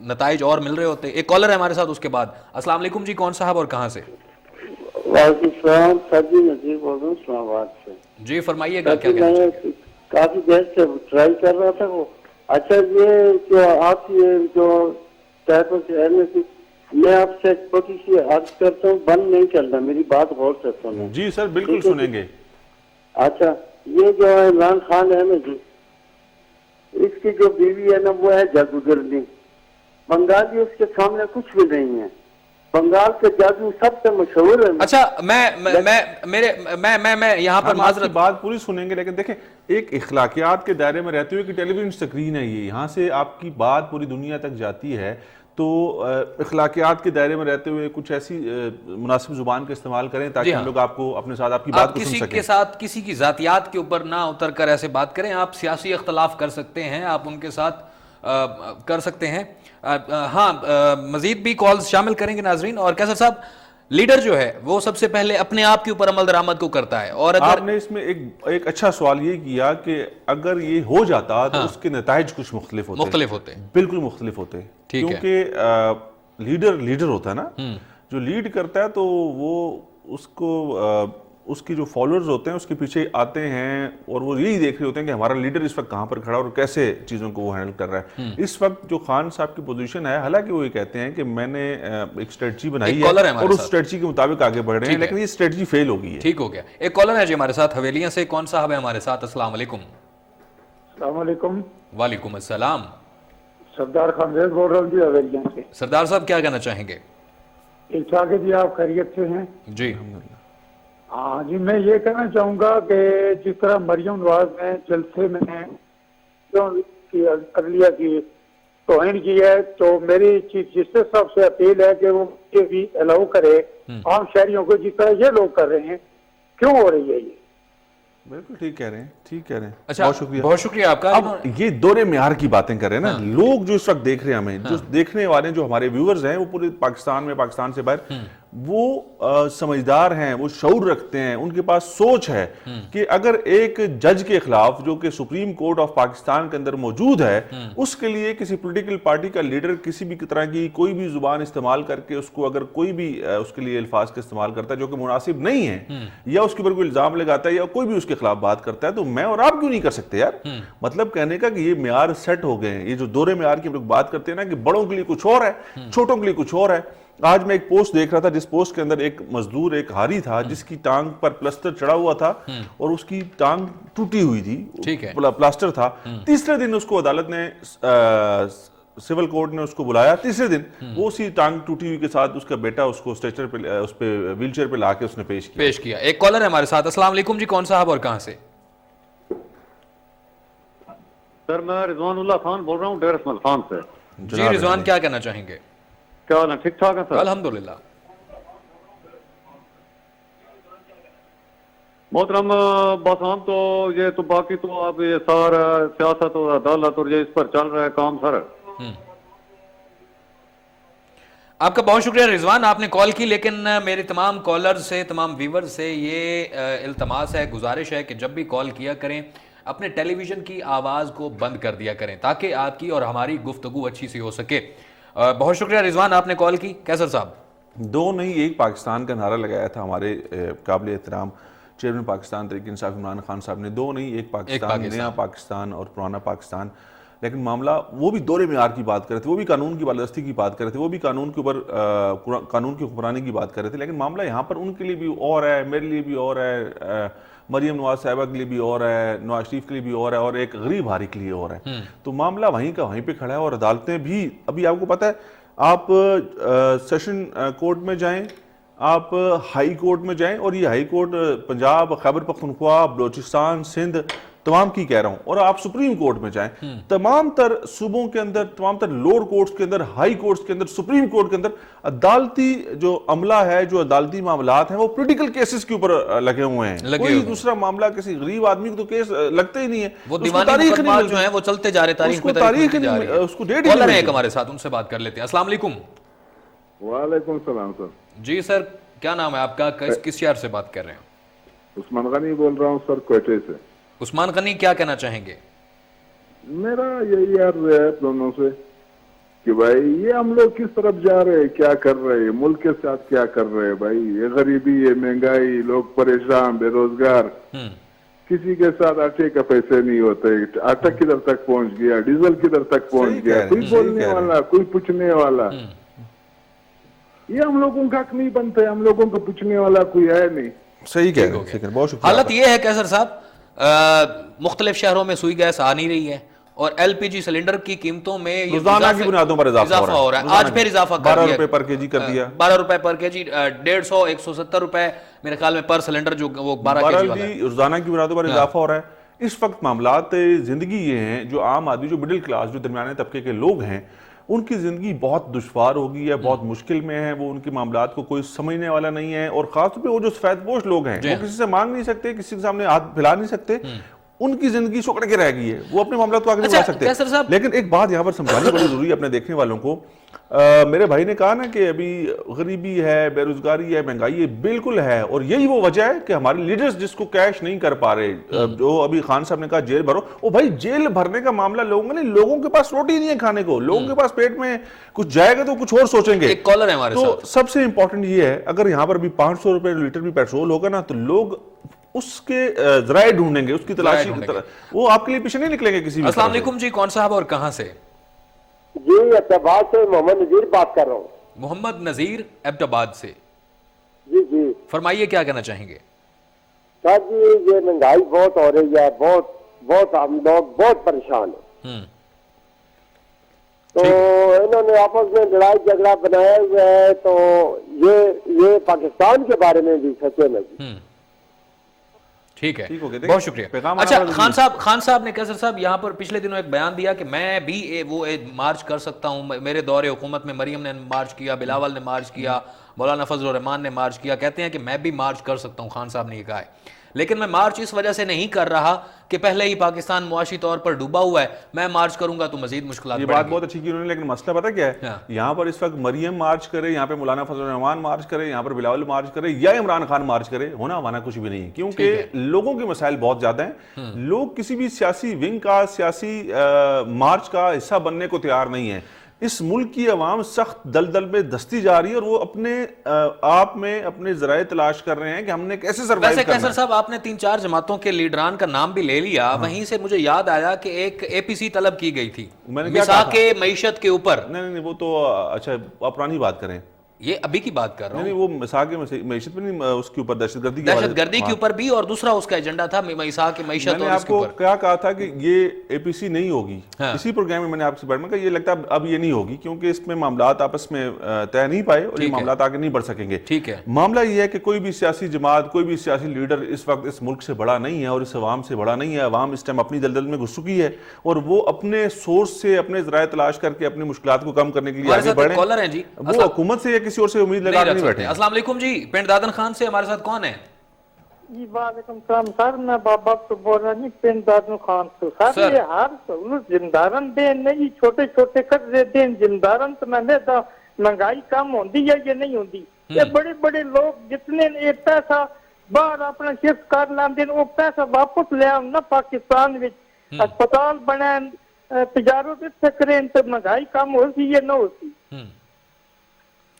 نتائج اور مل رہے ہوتے؟ ایک کالر ہے ہمارے ساتھ اس کے بعد۔ السلام علیکم جی، کون صاحب اور کہاں سے؟ وعلیکم السلام، سجی نذیر بول رہا ہوں اسلام آباد سے۔ جی فرمائیے گا، کیا میں کافی دیر سے ٹرائی کر رہا تھا وہ۔ اچھا، یہ جو آپ یہ جو میں آپ سے چھوٹی سی عرض کرتا ہوں، بند نہیں چل رہا، میری بات غور سے سنیں۔ جی سر، بالکل سنیں گے۔ اچھا، یہ جو ہے عمران خان ہے نا جی، اس کی جو بیوی ہے نا وہ ہے جادوگرنی. بنگالی اس کے سامنے کچھ بھی نہیں ہے. بنگال کے جادو سب سے مشہور ہے. اچھا میں یہاں پر ہم آپ کی معذرت بات پوری سنیں گے، لیکن دیکھیں ایک اخلاقیات کے دائرے میں رہتے ہوئے کہ ٹیلی ویژن سکرین ہے، یہ یہاں سے آپ کی بات پوری دنیا تک جاتی ہے، تو اخلاقیات کے دائرے میں رہتے ہوئے کچھ ایسی مناسب زبان کا استعمال کریں تاکہ ہم لوگ آپ کو اپنے ساتھ آپ کی بات کو سن کسی سکیں. کے ساتھ کسی کی ذاتیات کے اوپر نہ اتر کر ایسے بات کریں. آپ سیاسی اختلاف کر سکتے ہیں، آپ ان کے ساتھ کر سکتے ہیں. ہاں مزید بھی کالز شامل کریں گے ناظرین. اور کیسر صاحب، لیڈر جو ہے وہ سب سے پہلے اپنے آپ کے اوپر عمل درآمد کو کرتا ہے، اور اگر آپ نے اس میں ایک اچھا سوال یہ کیا کہ اگر یہ ہو جاتا تو اس کے نتائج کچھ مختلف ہوتے ہیں. بالکل مختلف ہوتے ہیں، کیونکہ لیڈر ہوتا ہے نا، جو لیڈ کرتا ہے تو وہ اس کی جو فالوورز ہوتے ہیں اس کے پیچھے آتے ہیں اور وہ یہی دیکھ رہے ہوتے ہیں کہ ہمارا لیڈر اس وقت کہاں پر کھڑا اور کیسے چیزوں کو وہ ہینڈل کر رہا ہے. اس وقت جو خان صاحب کی پوزیشن ہے، حالانکہ وہ یہ کہتے ہیں کہ میں نے ایک اسٹریٹجی بنائی ہے اور اس اسٹریٹجی کے مطابق آگے بڑھ رہے ہیں، لیکن یہ اسٹریٹجی فیل ہو گئی ہے. ٹھیک ہو گیا. ایک کالر ہے جی ہمارے ساتھ حویلیاں سے. کون صاحب ہے ہمارے ساتھ؟ السلام علیکم. السلام علیکم. وعلیکم السلام. سردار خانزیز بول رہا ہوں جی حویلیاں سے. سردار صاحب کیا کہنا چاہیں گے؟ ٹھیک ٹھاک ہے جی، آپ خیریت سے ہیں؟ جی ہاں جی، میں یہ کہنا چاہوں گا کہ جس طرح مریم نواز نے جلسے میں عدلیہ کی توہین کی ہے، تو میری چیف جسٹس صاحب سے اپیل ہے کہ وہ یہ بھی الاؤ کرے عام شہریوں کو، جس طرح یہ لوگ کر رہے ہیں. کیوں ہو رہی ہے یہ؟ بالکل ٹھیک کہہ رہے ہیں، ٹھیک کہہ رہے ہیں. اچھا، بہت شکریہ آپ کا. اب یہ دورے معیار کی باتیں کر رہے ہیں نا لوگ جو اس وقت دیکھ رہے ہیں ہمیں، جو دیکھنے والے جو ہمارے ویورز ہیں وہ پورے پاکستان میں، پاکستان سے باہر، وہ سمجھدار ہیں، وہ شعور رکھتے ہیں، ان کے پاس سوچ ہے کہ اگر ایک جج کے خلاف جو کہ سپریم کورٹ آف پاکستان کے اندر موجود ہے، اس کے لیے کسی پولیٹیکل پارٹی کا لیڈر کسی بھی طرح کی کوئی بھی زبان استعمال کر کے اس کو اگر کوئی بھی اس کے لیے الفاظ کا استعمال کرتا ہے جو کہ مناسب نہیں ہے، یا اس کے اوپر کوئی الزام لگاتا ہے یا کوئی بھی اس کے خلاف بات کرتا ہے، تو میں اور آپ کیوں نہیں کر سکتے یار؟ مطلب کہنے کا کہ یہ معیار سیٹ ہو گئے ہیں. یہ جو دورے معیار کی ہم لوگ بات کرتے ہیں نا کہ بڑوں کے لیے کچھ اور ہے، چھوٹوں کے لیے کچھ اور ہے. آج میں ایک پوسٹ دیکھ رہا تھا جس پوسٹ کے اندر ایک مزدور، ایک ہاری تھا جس کی ٹانگ پر پلسٹر چڑھا ہوا تھا اور اس کی ٹانگ ٹوٹی ہوئی تھی، پلاسٹر تھا. تیسرے دن اس کو عدالت نے، سول کورٹ نے اس کو بلایا، تیسرے دن وہ اسی ٹانگ ٹوٹی ہوئی کے ساتھ اس کا بیٹا اس کو اسٹریچر پہ، اس پہ ویل چیئر پہ لا کے اس نے پیش کیا. ایک کالر ہے ہمارے ساتھ. السلام علیکم جی، کون صاحب اور کہاں سے؟ سر میں رضوان اللہ خان بول رہا ہوں ڈیر اسماعیل خان سے. جی رضوان، کیا کہنا چاہیں گے؟ کیا حال ہے؟ ٹھیک ٹھاک ہے سر؟ الحمدللہ. محترم، بس ہم تو یہ تو باقی تو اب یہ سارا سیاست اور عدالت اور یہ اس پر چل رہا ہے کام سر. آپ کا بہت شکریہ رضوان، آپ نے کال کی. لیکن میرے تمام کالر سے، تمام ویور سے یہ التماس ہے، گزارش ہے کہ جب بھی کال کیا کریں اپنے ٹیلی ویژن کی آواز کو بند کر دیا کریں تاکہ آپ کی اور ہماری گفتگو اچھی سی ہو سکے. بہت شکریہ رضوان، آپ نے کال کی. کیسر صاحب؟ دو نہیں ایک پاکستان کا نعرہ لگایا تھا ہمارے قابل احترام چیئرمین پاکستان تحریک انصاف عمران خان صاحب نے. دو نہیں ایک پاکستان، نیا پاکستان اور پرانا پاکستان. لیکن معاملہ وہ بھی دورے معیار کی بات کر رہے تھے، وہ بھی قانون کی بالادستی کی بات کر رہے تھے، وہ بھی قانون کے اوپر قانون کی حکمرانی کی بات کر رہے تھے. لیکن معاملہ یہاں پر ان کے لیے بھی اور ہے، میرے لیے بھی اور ہے، مریم نواز صاحبہ کے لیے بھی اور ہے، نواز شریف کے لیے بھی اور ہے، اور ایک غریب ہاری کے لیے اور ہے. تو معاملہ وہیں کا وہیں پہ کھڑا ہے. اور عدالتیں بھی ابھی آپ کو پتہ ہے، آپ سیشن کورٹ میں جائیں، آپ ہائی کورٹ میں جائیں، اور یہ ہائی کورٹ پنجاب، خیبر پختونخوا، بلوچستان، سندھ تمام کی کہہ رہا ہوں، اور آپ سپریم کورٹ میں جائیں، تمام تر صوبوں کے اندر، تمام تر لوور کورٹس کے اندر، ہائی کورٹس کے اندر، سپریم کورٹ کے اندر عدالتی جو عملہ ہے، جو عدالتی معاملات ہیں، وہ پولیٹیکل کیسز کے اوپر لگے ہوئے ہیں. کوئی دوسرا معاملہ کسی غریب آدمی کو تو کیس لگتے ہی نہیں ہے. وہ دیوانی مقدمات جو ہیں وہ چلتے جا رہے، تاریخ میں تاریخ نہیں، اس کو ڈیٹ ہی نہیں. ایک ہمارے ساتھ، ان سے بات کر لیتے ہیں. السلام علیکم. وعلیکم السلام سر. جی سر، کیا نام ہے آپ کا؟ کس شہر سے بات کر رہے ہیں؟ عثمان غنی بول رہا ہوں سر، کوئٹے سے. عثمان غنی، کیا کہنا چاہیں گے؟ میرا یہی عرض ہے دونوں سے کہ بھائی یہ ہم لوگ کس طرف جا رہے ہیں، کیا کر رہے ہیں، ملک کے ساتھ کیا کر رہے ہیں. بھائی یہ غریبی، یہ مہنگائی، لوگ پریشان، بے روزگار، کسی کے ساتھ آٹے کا پیسے نہیں ہوتے. آٹا کدھر تک پہنچ گیا، ڈیزل کدھر تک پہنچ گیا، کوئی بولنے والا، کوئی پوچھنے والا. یہ ہم لوگوں کا حق نہیں بنتا ہے، ہم لوگوں کو پوچھنے والا کوئی ہے نہیں. صحیح کہہ رہے ہیں، بہت شکریہ. حالت یہ ہے کیسر صاحب مختلف شہروں میں سوئی گیس آ نہیں رہی ہے اور ایل پی جی سلنڈر کی قیمتوں میں روزانہ کی بنیادوں پر اضافہ ہو رہا ہے. آج پھر اضافہ کر 12 دیا روپے پر کے جی کر دیا, 12 روپے پر کے جی, 150 170 روپے میرے خیال میں پر سلنڈر جو وہ 12 کے جی والا ہے. روزانہ کی بنیادوں پر اضافہ ہو رہا ہے. اس وقت معاملات زندگی یہ ہیں, جو عام آدمی, جو مڈل کلاس, جو درمیانے طبقے کے لوگ ہیں, ان کی زندگی بہت دشوار ہوگی ہے, بہت مشکل میں ہے. وہ ان کے معاملات کو کوئی سمجھنے والا نہیں ہے, اور خاص طور پہ وہ جو سفید پوش لوگ ہیں, وہ کسی سے مانگ نہیں سکتے, کسی کے سامنے ہاتھ پھیلا نہیں سکتے. ان کی زندگی سکڑ کے رہ گئی ہے, وہ اپنے معاملات کو آگے نہیں بڑھا سکتے. لیکن ایک بات یہاں پر سمجھانی بڑی ضروری ہے اپنے دیکھنے والوں کو. میرے بھائی نے کہا نا کہ ابھی غریبی ہے, بے روزگاری ہے, مہنگائی ہے, بالکل ہے, اور یہی وہ وجہ ہے کہ ہمارے لیڈرز جس کو کیش نہیں کر پا رہے. جو ابھی خان صاحب نے کہا جیل بھرو, وہ بھائی جیل بھرنے کا معاملہ لوگوں کا نہیں, لوگوں کے پاس روٹی نہیں ہے کھانے کو, لوگوں کے پاس پیٹ میں کچھ جائے گا تو کچھ اور سوچیں گے. ایک کالر ہے ہمارے ساتھ. تو سب سے امپورٹنٹ یہ ہے, اگر یہاں پر بھی 500 روپے لیٹر بھی پیٹرول ہوگا نا, تو لوگ اس کے ذرائع ڈھونڈیں گے, اس کی تلاشی کی طرح, وہ آپ کے لیے پیچھے نہیں نکلیں گے کسی بھی. السلام علیکم جی, کون صاحب اور کہاں سے؟ جی ایبٹ آباد سے محمد نذیر بات کر رہا ہوں. محمد نذیر ایبٹ آباد سے, جی جی فرمائیے کیا کہنا چاہیں گے؟ سر جی یہ مہنگائی بہت ہو رہی ہے, بہت ہم لوگ بہت پریشان ہیں. تو انہوں نے آپس میں لڑائی جھگڑا بنایا ہوا ہے, تو یہ پاکستان کے بارے میں بھی سچے میں جی. ٹھیک ہے, بہت شکریہ. اچھا خان صاحب نے کیسر صاحب یہاں پر پچھلے دنوں ایک بیان دیا کہ میں بھی وہ مارچ کر سکتا ہوں. میرے دور حکومت میں مریم نے مارچ کیا, بلاول نے مارچ کیا, مولانا فضل الرحمان نے مارچ کیا. کہتے ہیں کہ میں بھی مارچ کر سکتا ہوں, خان صاحب نے یہ کہا ہے. لیکن میں مارچ اس وجہ سے نہیں کر رہا کہ پہلے ہی پاکستان معاشی طور پر ڈوبا ہوا ہے, میں مارچ کروں گا تو مزید مشکلات یہ بات بہت اچھی کی انہوں نے. لیکن مسئلہ پتہ کیا ہے, یہاں پر اس وقت مریم مارچ کرے, یہاں پہ مولانا فضل الرحمان مارچ کرے, یہاں پر بلاول مارچ کرے, یا عمران خان مارچ کرے, ہونا ہمانا کچھ بھی نہیں, کیونکہ لوگوں کے مسائل بہت زیادہ ہیں. لوگ کسی بھی سیاسی ونگ کا, سیاسی مارچ کا حصہ بننے کو تیار نہیں ہے. اس ملک کی عوام سخت دلدل میں دستی جا رہی ہے, اور وہ اپنے آپ میں اپنے ذرائع تلاش کر رہے ہیں کہ ہم نے کیسے سروائیو کرنا ہے. ویسے کیسر صاحب آپ نے 3-4 جماعتوں کے لیڈران کا نام بھی لے لیا, وہیں سے مجھے یاد آیا کہ ایک اے پی سی طلب کی گئی تھی مساق معیشت کے اوپر. نہیں وہ تو اچھا آپ پرانی بات کریں, یہ ابھی کی بات کر رہا ہوں. نہیں وہ مساق معیشت میں نہیں, اس کے اوپر دہشت گردی کے اوپر بھی, اور دوسرا اس کا ایجنڈا تھا مساق معیشت. میں نے آپ کو کیا کہا تھا کہ یہ اے پی سی نہیں ہوگی, اسی پروگرام میں میں نے آپ سے بڑھا کہ یہ لگتا ہے اب یہ نہیں ہوگی, کیونکہ اس میں معاملات آپس میں طے نہیں پائے اور یہ معاملات آگے نہیں بڑھ سکیں گے. ٹھیک ہے, معاملہ یہ ہے کہ کوئی بھی سیاسی جماعت, کوئی بھی سیاسی لیڈر اس وقت اس ملک سے بڑا نہیں ہے, اور اس عوام سے بڑا نہیں ہے. عوام اس ٹائم اپنی دلدل میں گھس چکی ہے, اور وہ اپنے سورس سے اپنے ذرائع تلاش کر کے اپنی مشکلات کو کم کرنے کے لیے آگے بڑھیں. وہ حکومت سے یا کسی اور سے امید لگا کے نہیں بیٹھے. السلام علیکم جی, پنڈ دادن خان سے ہمارے ساتھ کون ہے؟ جی وعلیکم السلام سر, میں بابا تو بول رہا ہوں پنڈ دادن خان سے. سر یہ ہر سہولت زمیندارن دیں نہیں, چھوٹے چھوٹے قرضے دیں زمیندارن, تو میں نے مہنگائی کم ہوندی ہے یا نہیں ہوندی؟ یہ بڑے بڑے لوگ جتنے ایک پیسہ باہر اپنا شفٹ کر لیندے, وہ پیسہ واپس لے آؤں نا پاکستان وچ, اسپتال بنائیں, تجارت اتنے کریں, تو مہنگائی کم ہو سی یا نہ ہو سی.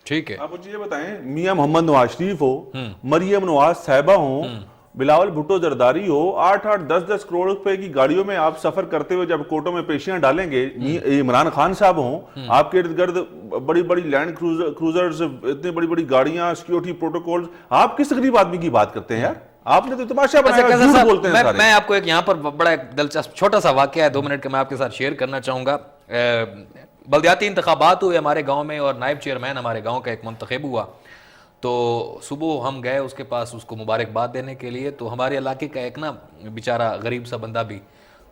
ٹھیک ہے, آپ مجھے یہ بتائیں, میاں محمد نواز شریف ہو, مریم نواز صاحبہ ہوں, بلاول بھٹو زرداری ہو, 8-8 10-10 کروڑ روپے کی گاڑیوں میں آپ سفر کرتے ہوئے جب کوٹوں میں پیشیاں ڈالیں گے, عمران خان صاحب ہوں, آپ کے ارد گرد بڑی بڑی لینڈ کروزرز, اتنی بڑی بڑی گاڑیاں, سیکیورٹی پروٹوکول, آپ کس غریب آدمی کی بات کرتے ہیں یار؟ آپ نے تو تماشا بنایا, جھوٹ بولتے ہیں سارے. میں آپ کو ایک یہاں پر بڑا ایک دلچسپ چھوٹا سا واقعہ ہے 2 منٹ کا میں آپ کے ساتھ شیئر کرنا چاہوں گا. بلدیاتی انتخابات ہوئے ہمارے گاؤں میں, اور نائب چیئرمین ہمارے گاؤں کا ایک منتخب ہوا. تو صبح ہم گئے اس کے پاس اس کو مبارکباد دینے کے لیے. تو ہمارے علاقے کا ایک نا بیچارہ غریب سا بندہ بھی,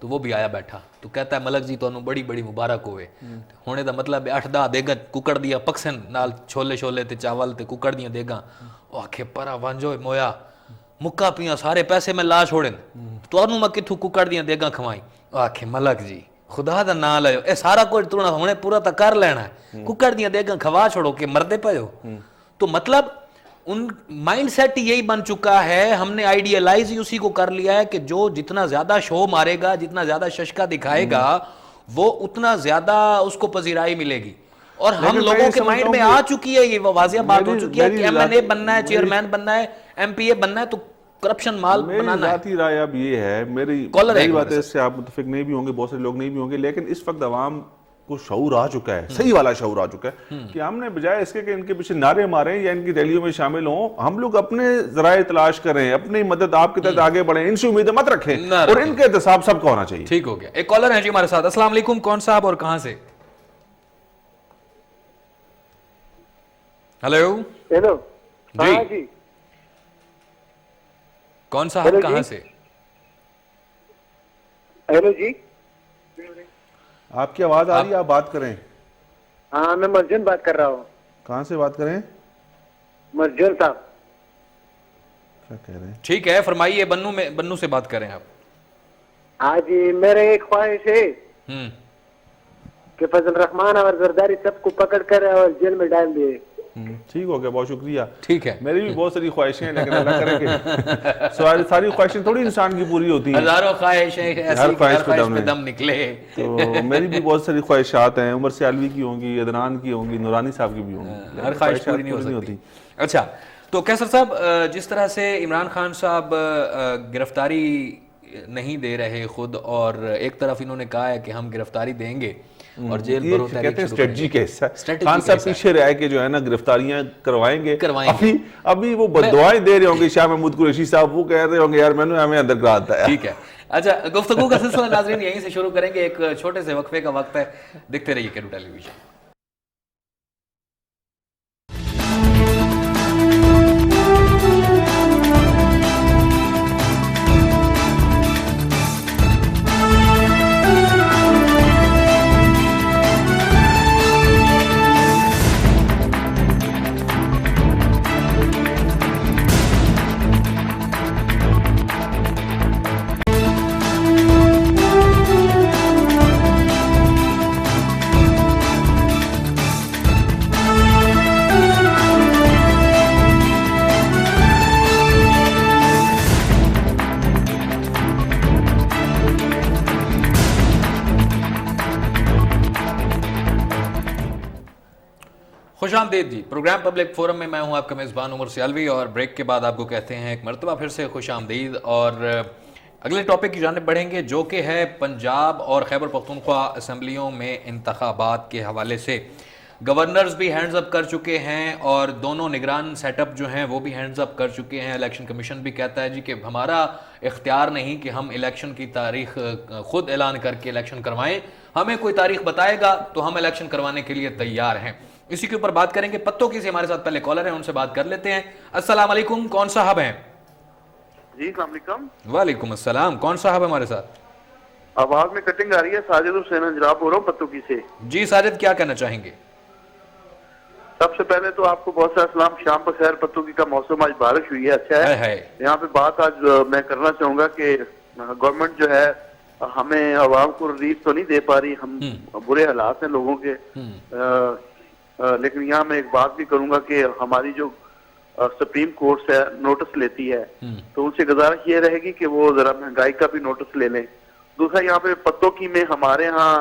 تو وہ بھی آیا بیٹھا, تو کہتا ہے ملک جی تو بڑی بڑی مبارک ہوئے. ہونے دا مطلب 8-10 دیگاں ککڑ دیا پکسن نال, چھولے تے چاول تے ککڑ دیا دیگاں. وہ آکھے پرا وانجو مویا مکا پیاں سارے پیسے میں لا چھوڑن, تو انہوں میں کتھوں ککڑ دیا دیگاں کھوائیں. وہ آکھے ملک جی خدا دا نام لے, اے سارا کچھ تو ہونے پورا تا کر لینا ہے, ککڑ دیا دیگاں کھوا چھوڑو کہ مردے پے ہو. تو مطلب ان مائنڈ سیٹ یہی بن چکا ہے, ہم نے آئیڈیالائز ہی اسی کو کر لیا ہے کہ جو جتنا زیادہ شو مارے گا, جتنا زیادہ ششکا دکھائے گا, وہ اتنا زیادہ اس کو پذیرائی ملے گی. اور ہم لوگوں کے مائنڈ میں آ چکی ہے, یہ واضح بات ہو چکی ہے کہ ایم این اے بننا ہے, چیئرمین بننا ہے, ایم پی اے بننا ہے, تو کرپشن مال بنانا ہے. میری ذاتی رائے اب یہ ہے, میری بات ہے, اس سے آپ متفق نہیں بھی ہوں گے, بہت سے لوگ نہیں بھی ہوں گے, لیکن اس وقت عوام کو شعور آ چکا ہے, صحیح والا شعور آ چکا ہے کہ ہم نے بجائے اس کے کہ ان کے پیچھے نعرے ماریں یا ان کی ریلیوں میں شامل ہوں, ہم لوگ اپنے ذرائع تلاش کریں, اپنی مدد آپ کے تحت آگے بڑھیں, ان سے امیدیں مت رکھیں, اور ان کے احتساب سب کا ہونا چاہیے. ٹھیک ہو گیا. ایک کالر ہے جی ہمارے ساتھ. السلام علیکم, کون صاحب اور کہاں سے؟ ہیلو. ہیلو. جی کون صاحب کہاں سے؟ ہیلو جی, آپ کی آواز آ رہی ہے, آپ بات کریں. ہاں میں مرجن بات کر رہا ہوں. کہاں سے بات کریں؟ مرجن صاحب. کیا کہہ رہے ہیں؟ ٹھیک ہے فرمائیے. بنو سے بات کریں آپ. ہاں جی, میرے ایک خواہش ہے ہوں کہ فضل الرحمان اور زرداری سب کو پکڑ کر اور جیل میں ڈال دیے. ٹھیک ہو گیا, بہت شکریہ. ٹھیک ہے. میری بھی بہت ساری خواہشیں ہیں, لیکن اللہ کرے کہ ساری خواہشیں تھوڑی انسان کی پوری ہوتی ہیں. ہزاروں خواہشیں ایسی ہر کہ خواہش ہر پہ خواہش دم پہ ہے. دم نکلے. تو میری بھی بہت ساری خواہشات ہیں, عمر سیالوی کی ہوں گی, عدنان کی ہوں گی, نورانی صاحب کی بھی ہوں گی. ہر خواہش پوری نہیں ہو سکتی. اچھا, تو کیسر صاحب, جس طرح سے عمران خان صاحب گرفتاری نہیں دے رہے خود, اور ایک طرف انہوں نے کہا ہے کہ ہم گرفتاری دیں گے اور جیل بھرو تحریک کہتے ہیں شروع کریں اسٹریٹجی گے. کا حصہ. خان صاحب پیچھے رہ کے جو ہے نا گرفتاریاں کروائیں گے. ابھی وہ دعائیں دے رہے ہوں گے شاہ محمود قریشی صاحب, وہ کہہ رہے ہوں گے یار میں نے ہمیں اندر کرا دیا ہے. ٹھیک ہے. اچھا, گفتگو کا سلسلہ ناظرین یہیں سے شروع کریں گے. ایک چھوٹے سے وقفے کا وقت ہے, دیکھتے رہیے کیرو ٹیلی ویژن. خوش آمدید جی. پروگرام پبلک فورم میں ہوں آپ کا میزبان عمر سیالوی, اور بریک کے بعد آپ کو کہتے ہیں ایک مرتبہ پھر سے خوش آمدید. اور اگلے ٹاپک کی جانب بڑھیں گے, جو کہ ہے پنجاب اور خیبر پختونخوا اسمبلیوں میں انتخابات کے حوالے سے. گورنرز بھی ہینڈز اپ کر چکے ہیں, اور دونوں نگران سیٹ اپ جو ہیں وہ بھی ہینڈز اپ کر چکے ہیں. الیکشن کمیشن بھی کہتا ہے جی کہ ہمارا اختیار نہیں کہ ہم الیکشن کی تاریخ خود اعلان کر کے الیکشن کروائیں, ہمیں کوئی تاریخ بتائے گا تو ہم الیکشن کروانے کے لیے تیار ہیں. اسی کے اوپر بات کریں گے. پتوں کی سے ہمارے ساتھ پہلے کالر ہیں, ان سے بات کر لیتے ہیں. السلام علیکم, کون صاحب ہیں؟ جی السلام علیکم. وعلیکم السلام, کون صاحب ہے ہمارے ساتھ؟ آواز میں کٹنگ آ رہی ہے. ساجد حسین انجراب ہو رہا ہوں پتوں کی سے. جی ساجد, کیا کہنا چاہیں گے؟ سب سے پہلے تو آپ کو بہت سارا سلام. شام بخیر. پتوں کی کا موسم آج بارش ہوئی ہے, اچھا ہے. یہاں پہ بات آج میں کرنا چاہوں گا کہ گورنمنٹ جو ہے ہمیں عوام کو ریلیف تو نہیں دے پا رہی. ہم برے حالات ہیں لوگوں کے, لیکن یہاں میں ایک بات بھی کروں گا کہ ہماری جو سپریم کورٹ سے نوٹس لیتی ہے تو ان سے گزارش یہ رہے گی کہ وہ ذرا مہنگائی کا بھی نوٹس لے لیں. دوسرا, یہاں پہ پتوں کی میں ہمارے ہاں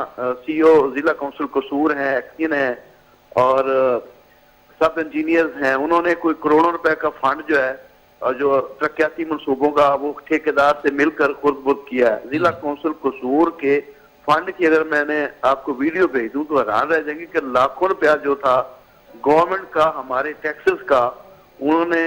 سی او ضلع کونسل قصور ہیں, ایکسین ہیں, اور سب انجینئرز ہیں. انہوں نے کوئی کروڑوں روپے کا فنڈ جو ہے جو ترقیاتی منصوبوں کا وہ ٹھیکیدار سے مل کر خود بد کیا ہے. ضلع کونسل قصور کے فنڈ کی اگر میں نے آپ کو ویڈیو بھیج دوں تو حیران رہ جائیں گے کہ لاکھوں روپیہ جو تھا گورنمنٹ کا, ہمارے ٹیکسز کا, انہوں نے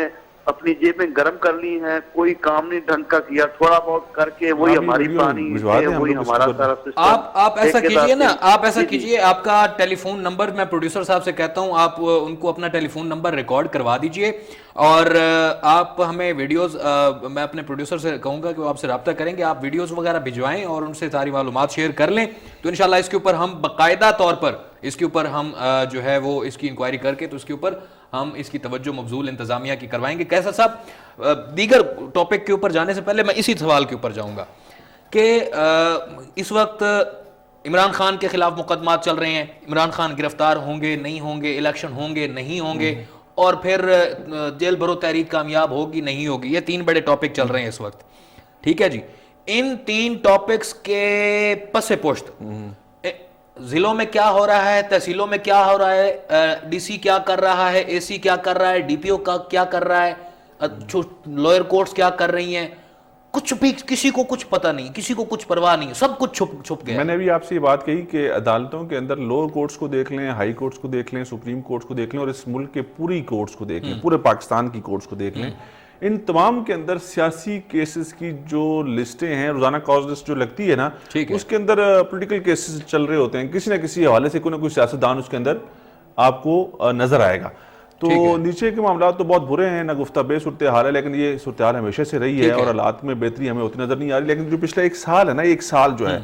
اپنی جیب میں گرم کر لی ہیں. کوئی کام نہیں ڈھنگ کا کیا, تھوڑا بہت کر کے وہی ہماری پانی وہی ہمارا سارا سسٹم. آپ ایسا کیجئے نا, آپ ایسا کیجئے, آپ کا ٹیلی فون نمبر میں پروڈیوسر صاحب سے کہتا ہوں, آپ ان کو اپنا ٹیلی فون نمبر ریکارڈ کروا دیجئے, اور آپ ہمیں ویڈیوز, میں اپنے پروڈیوسر سے کہوں گا کہ وہ آپ سے رابطہ کریں گے, آپ ویڈیوز وغیرہ بھجوائیں اور ان سے ساری معلومات شیئر کر لیں, تو انشاءاللہ اس کے اوپر ہم باقاعدہ طور پر اس کے اوپر ہم جو ہے وہ اس کی انکوائری کر کے تو اس کے اوپر ہم اس کی توجہ مبذول انتظامیہ کی کروائیں گے. کیسا صاحب, دیگر ٹاپک کے اوپر جانے سے پہلے میں اسی سوال کے اوپر جاؤں گا کہ اس وقت عمران خان کے خلاف مقدمات چل رہے ہیں. عمران خان گرفتار ہوں گے نہیں ہوں گے, الیکشن ہوں گے نہیں ہوں گے, اور پھر جیل بھرو تحریک کامیاب ہوگی نہیں ہوگی. یہ تین بڑے ٹاپک چل رہے ہیں اس وقت, ٹھیک ہے جی. ان تین ٹاپکس کے پس پشت ضلعوں میں کیا ہو رہا ہے, تحصیلوں میں کیا ہو رہا ہے, ڈی سی کیا کر رہا ہے, اے سی کیا کر رہا ہے, ڈی پی او کا کیا کر رہا ہے, لوئر کورٹس کیا کر رہی ہیں, کچھ بھی کسی کو کچھ پتہ نہیں, کسی کو کچھ پرواہ نہیں, سب کچھ چھپ گیا. میں نے ابھی آپ سے یہ بات کہی کہ عدالتوں کے اندر لوور کورٹس کو دیکھ لیں, ہائی کورٹس کو دیکھ لیں, سپریم کورٹس کو دیکھ لیں, اور اس ملک کے پوری کورٹس کو دیکھ لیں, پورے پاکستان کی کورٹس کو دیکھ لیں, ان تمام کے اندر سیاسی کیسز کی جو لسٹیں ہیں, روزانہ کاز لسٹ جو لگتی ہے نا, اس کے اندر پولیٹیکل کیسز چل رہے ہوتے ہیں, کسی نہ کسی حوالے سے کوئی نہ کوئی سیاستدان اس کے اندر آپ کو نظر آئے گا. تو نیچے کے معاملات تو بہت برے ہیں, نہ گفتہ بے صورتحال ہے, لیکن یہ صورتحال ہمیشہ سے رہی ہے اور حالات میں بہتری ہمیں اتنی نظر نہیں آ رہی. لیکن جو پچھلا ایک سال ہے نا, ایک سال جو ہے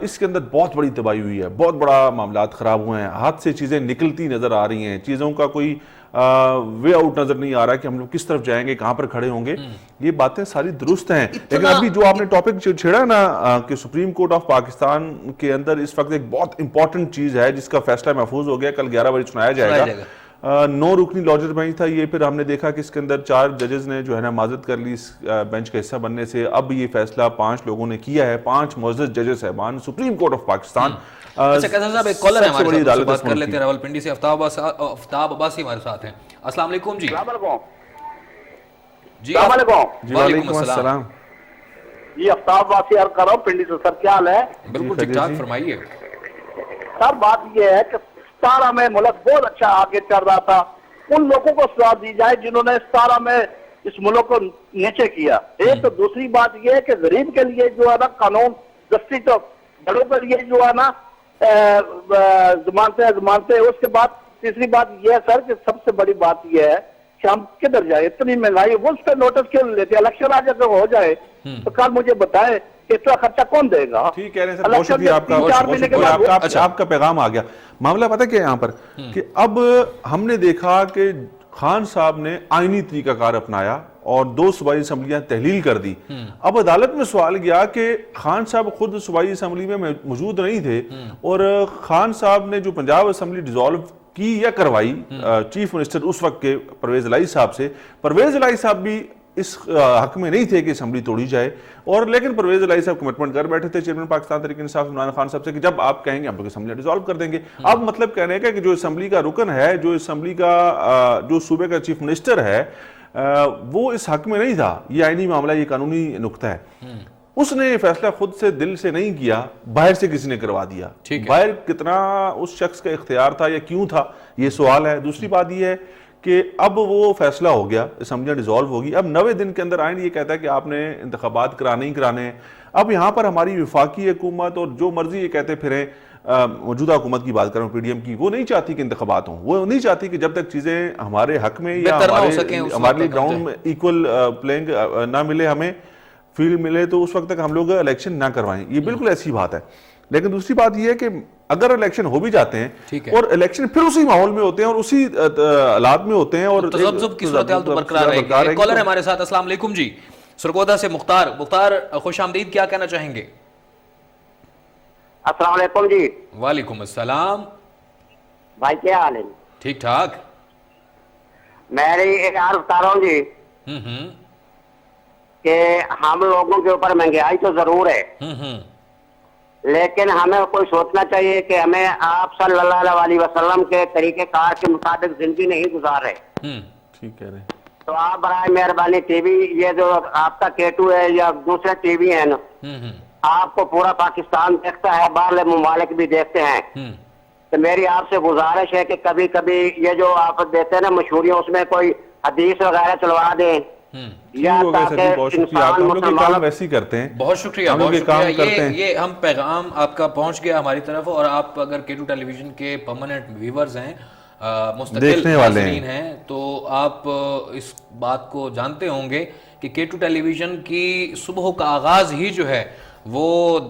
اس کے اندر بہت بڑی تباہی ہوئی ہے, بہت بڑا معاملات خراب ہوئے ہیں, ہاتھ سے چیزیں نکلتی نظر آ رہی ہیں, چیزوں کا کوئی وے آؤٹ نظر نہیں آ رہا کہ ہم لوگ کس طرف جائیں گے, کہاں پر کھڑے ہوں گے. یہ باتیں ساری درست ہیں, لیکن ابھی جو آپ نے ٹاپک چھیڑا نا کہ سپریم کورٹ آف پاکستان کے اندر اس وقت ایک بہت امپورٹنٹ چیز ہے جس کا فیصلہ محفوظ ہو گیا, کل 11 بجے سنایا جائے گا. 9 رکنی لارجر بینچ تھا یہ, پھر ہم نے دیکھا کہ اس کے اندر 4 ججز نے جو ہے نا معذرت کر لی اس بینچ کا حصہ بننے سے. اب یہ فیصلہ 5 لوگوں نے کیا ہے, 5 معزز ججز صاحبان سپریم کورٹ آف پاکستان. اچھا قیصر صاحب, ایک کالر ہے ہمارے ساتھ, بات کر لیتے ہیں. راولپنڈی سے آفتاب عباسی ہمارے ساتھ ہیں. السلام علیکم جی. السلام علیکم. جی وعلیکم السلام. جی آفتاب عباسی عرض کر رہا ہوں پنڈی سے. سر کیا حال ہے؟ بالکل ٹھیک ٹھاک, فرمائیے. سر بات یہ ہے کہ 17 میں ملک بہت اچھا آگے چل رہا تھا, ان لوگوں کو سزا دی جائے جنہوں نے 17 میں اس ملک کو نیچے کیا. ایک تو دوسری بات یہ ہے کہ غریب کے لیے جو ہے نا قانون دستی, تو بڑوں کے لیے جو ہے نا ضمانتیں. اس کے بعد تیسری بات یہ ہے سر کہ سب سے بڑی بات یہ ہے کہ ہم کدھر جائیں, اتنی مہنگائی, وہ اس پہ نوٹس کیوں لیتے. الیکشن آج اگر ہو جائے تو کل مجھے بتائیں کہ اتنا خرچہ کون دے گا. ٹھیک کہہ رہے ہیں سر, بہت شکریہ آپ کا پیغام آ گیا. معاملہ پتہ کیا ہے یہاں پر کہ اب ہم نے دیکھا کہ خان صاحب نے آئینی طریقہ کار اپنایا اور 2 صوبائی اسمبلیاں تحلیل کر دی. اب عدالت میں سوال گیا کہ خان صاحب خود صوبائی اسمبلی میں موجود نہیں تھے, اور خان صاحب نے جو پنجاب اسمبلی ڈیزالو کی یا کروائی چیف منسٹر اس وقت کے پرویز الہی صاحب سے, پرویز الہی صاحب بھی اس حق میں نہیں تھے کہ اسمبلی توڑی جائے, اور لیکن پرویز الہی صاحب کمٹمنٹ کر بیٹھے تھے چیئرمین پاکستان تحریک انصاف عمران خان صاحب سے کہ جب آپ کہیں گے ہم لوگ اسمبلی ڈیزالو کر دیں گے. اب مطلب کہنے کا کہ جو اسمبلی کا رکن ہے, جو اسمبلی کا جو صوبے کا چیف منسٹر ہے, وہ اس حق میں نہیں تھا. یہ آئینی معاملہ, یہ قانونی نقطہ ہے. اس نے یہ فیصلہ خود سے دل سے نہیں کیا, باہر سے کسی نے کروا دیا. باہر کتنا اس شخص کا اختیار تھا یا کیوں تھا, یہ سوال ہے. دوسری بات یہ ہے کہ اب وہ فیصلہ ہو گیا, اسمبلیاں ڈیزالو ہوگی. اب 90 دن کے اندر آئین یہ کہتا ہے کہ آپ نے انتخابات کرانے ہی کرانے ہیں. اب یہاں پر ہماری وفاقی حکومت اور جو مرضی یہ کہتے پھریں, موجودہ حکومت کی بات کر رہا ہوں, پی ڈی ایم کی, وہ نہیں چاہتی کہ انتخابات ہوں. وہ نہیں چاہتی کہ جب تک چیزیں ہمارے حق میں یا ہمارے لیے گراؤنڈ میں ایکول پلینگ نہ ملے, ہمیں فیلڈ ملے, تو اس وقت تک ہم لوگ الیکشن نہ کروائیں. یہ بالکل ایسی بات ہے. لیکن دوسری بات یہ ہے کہ اگر الیکشن ہو بھی جاتے ہیں اور الیکشن پھر اسی ماحول میں ہوتے ہیں اور اسی حالات میں ہوتے ہیں, اور تذبذب کی صورتحال تو برقرار رہے گی. کالر ہے ہمارے ساتھ. السلام علیکم جی. سرگودا سے مختار, خوش آمدید, کیا کہنا چاہیں گے؟ السلام علیکم جی. وعلیکم السلام. بھائی کیا حال ہے؟ ٹھیک ٹھاک. میں ایک عرض بتا رہا ہوں جی کہ ہم لوگوں کے اوپر مہنگائی تو ضرور ہے, لیکن ہمیں کوئی سوچنا چاہیے کہ ہمیں آپ صلی اللہ علیہ وسلم کے طریقہ کار کے مطابق زندگی نہیں گزار رہے. ٹھیک کہہ رہے ہیں. تو آپ برائے مہربانی ٹی وی, یہ جو آپ کا K2 ہے یا دوسرے ٹی وی ہیں نا, آپ کو پورا پاکستان دیکھتا ہے, باہر ممالک بھی دیکھتے ہیں, تو میری آپ سے گزارش ہے کہ کبھی کبھی یہ جو آپ دیتے ہیں نا مشہوریاں, اس میں کوئی حدیث وغیرہ چلوا دیں. بہت شکریہ. یہ ہم پیغام آپ کا پہنچ گیا ہماری طرف, اور آپ اگر K2 ٹیلی ویژن کے پرماننٹ ویورز ہیں, مستقل ناظرین ہیں, تو آپ اس بات کو جانتے ہوں گے کہ K2 ٹیلی ویژن کی صبح کا آغاز ہی جو ہے وہ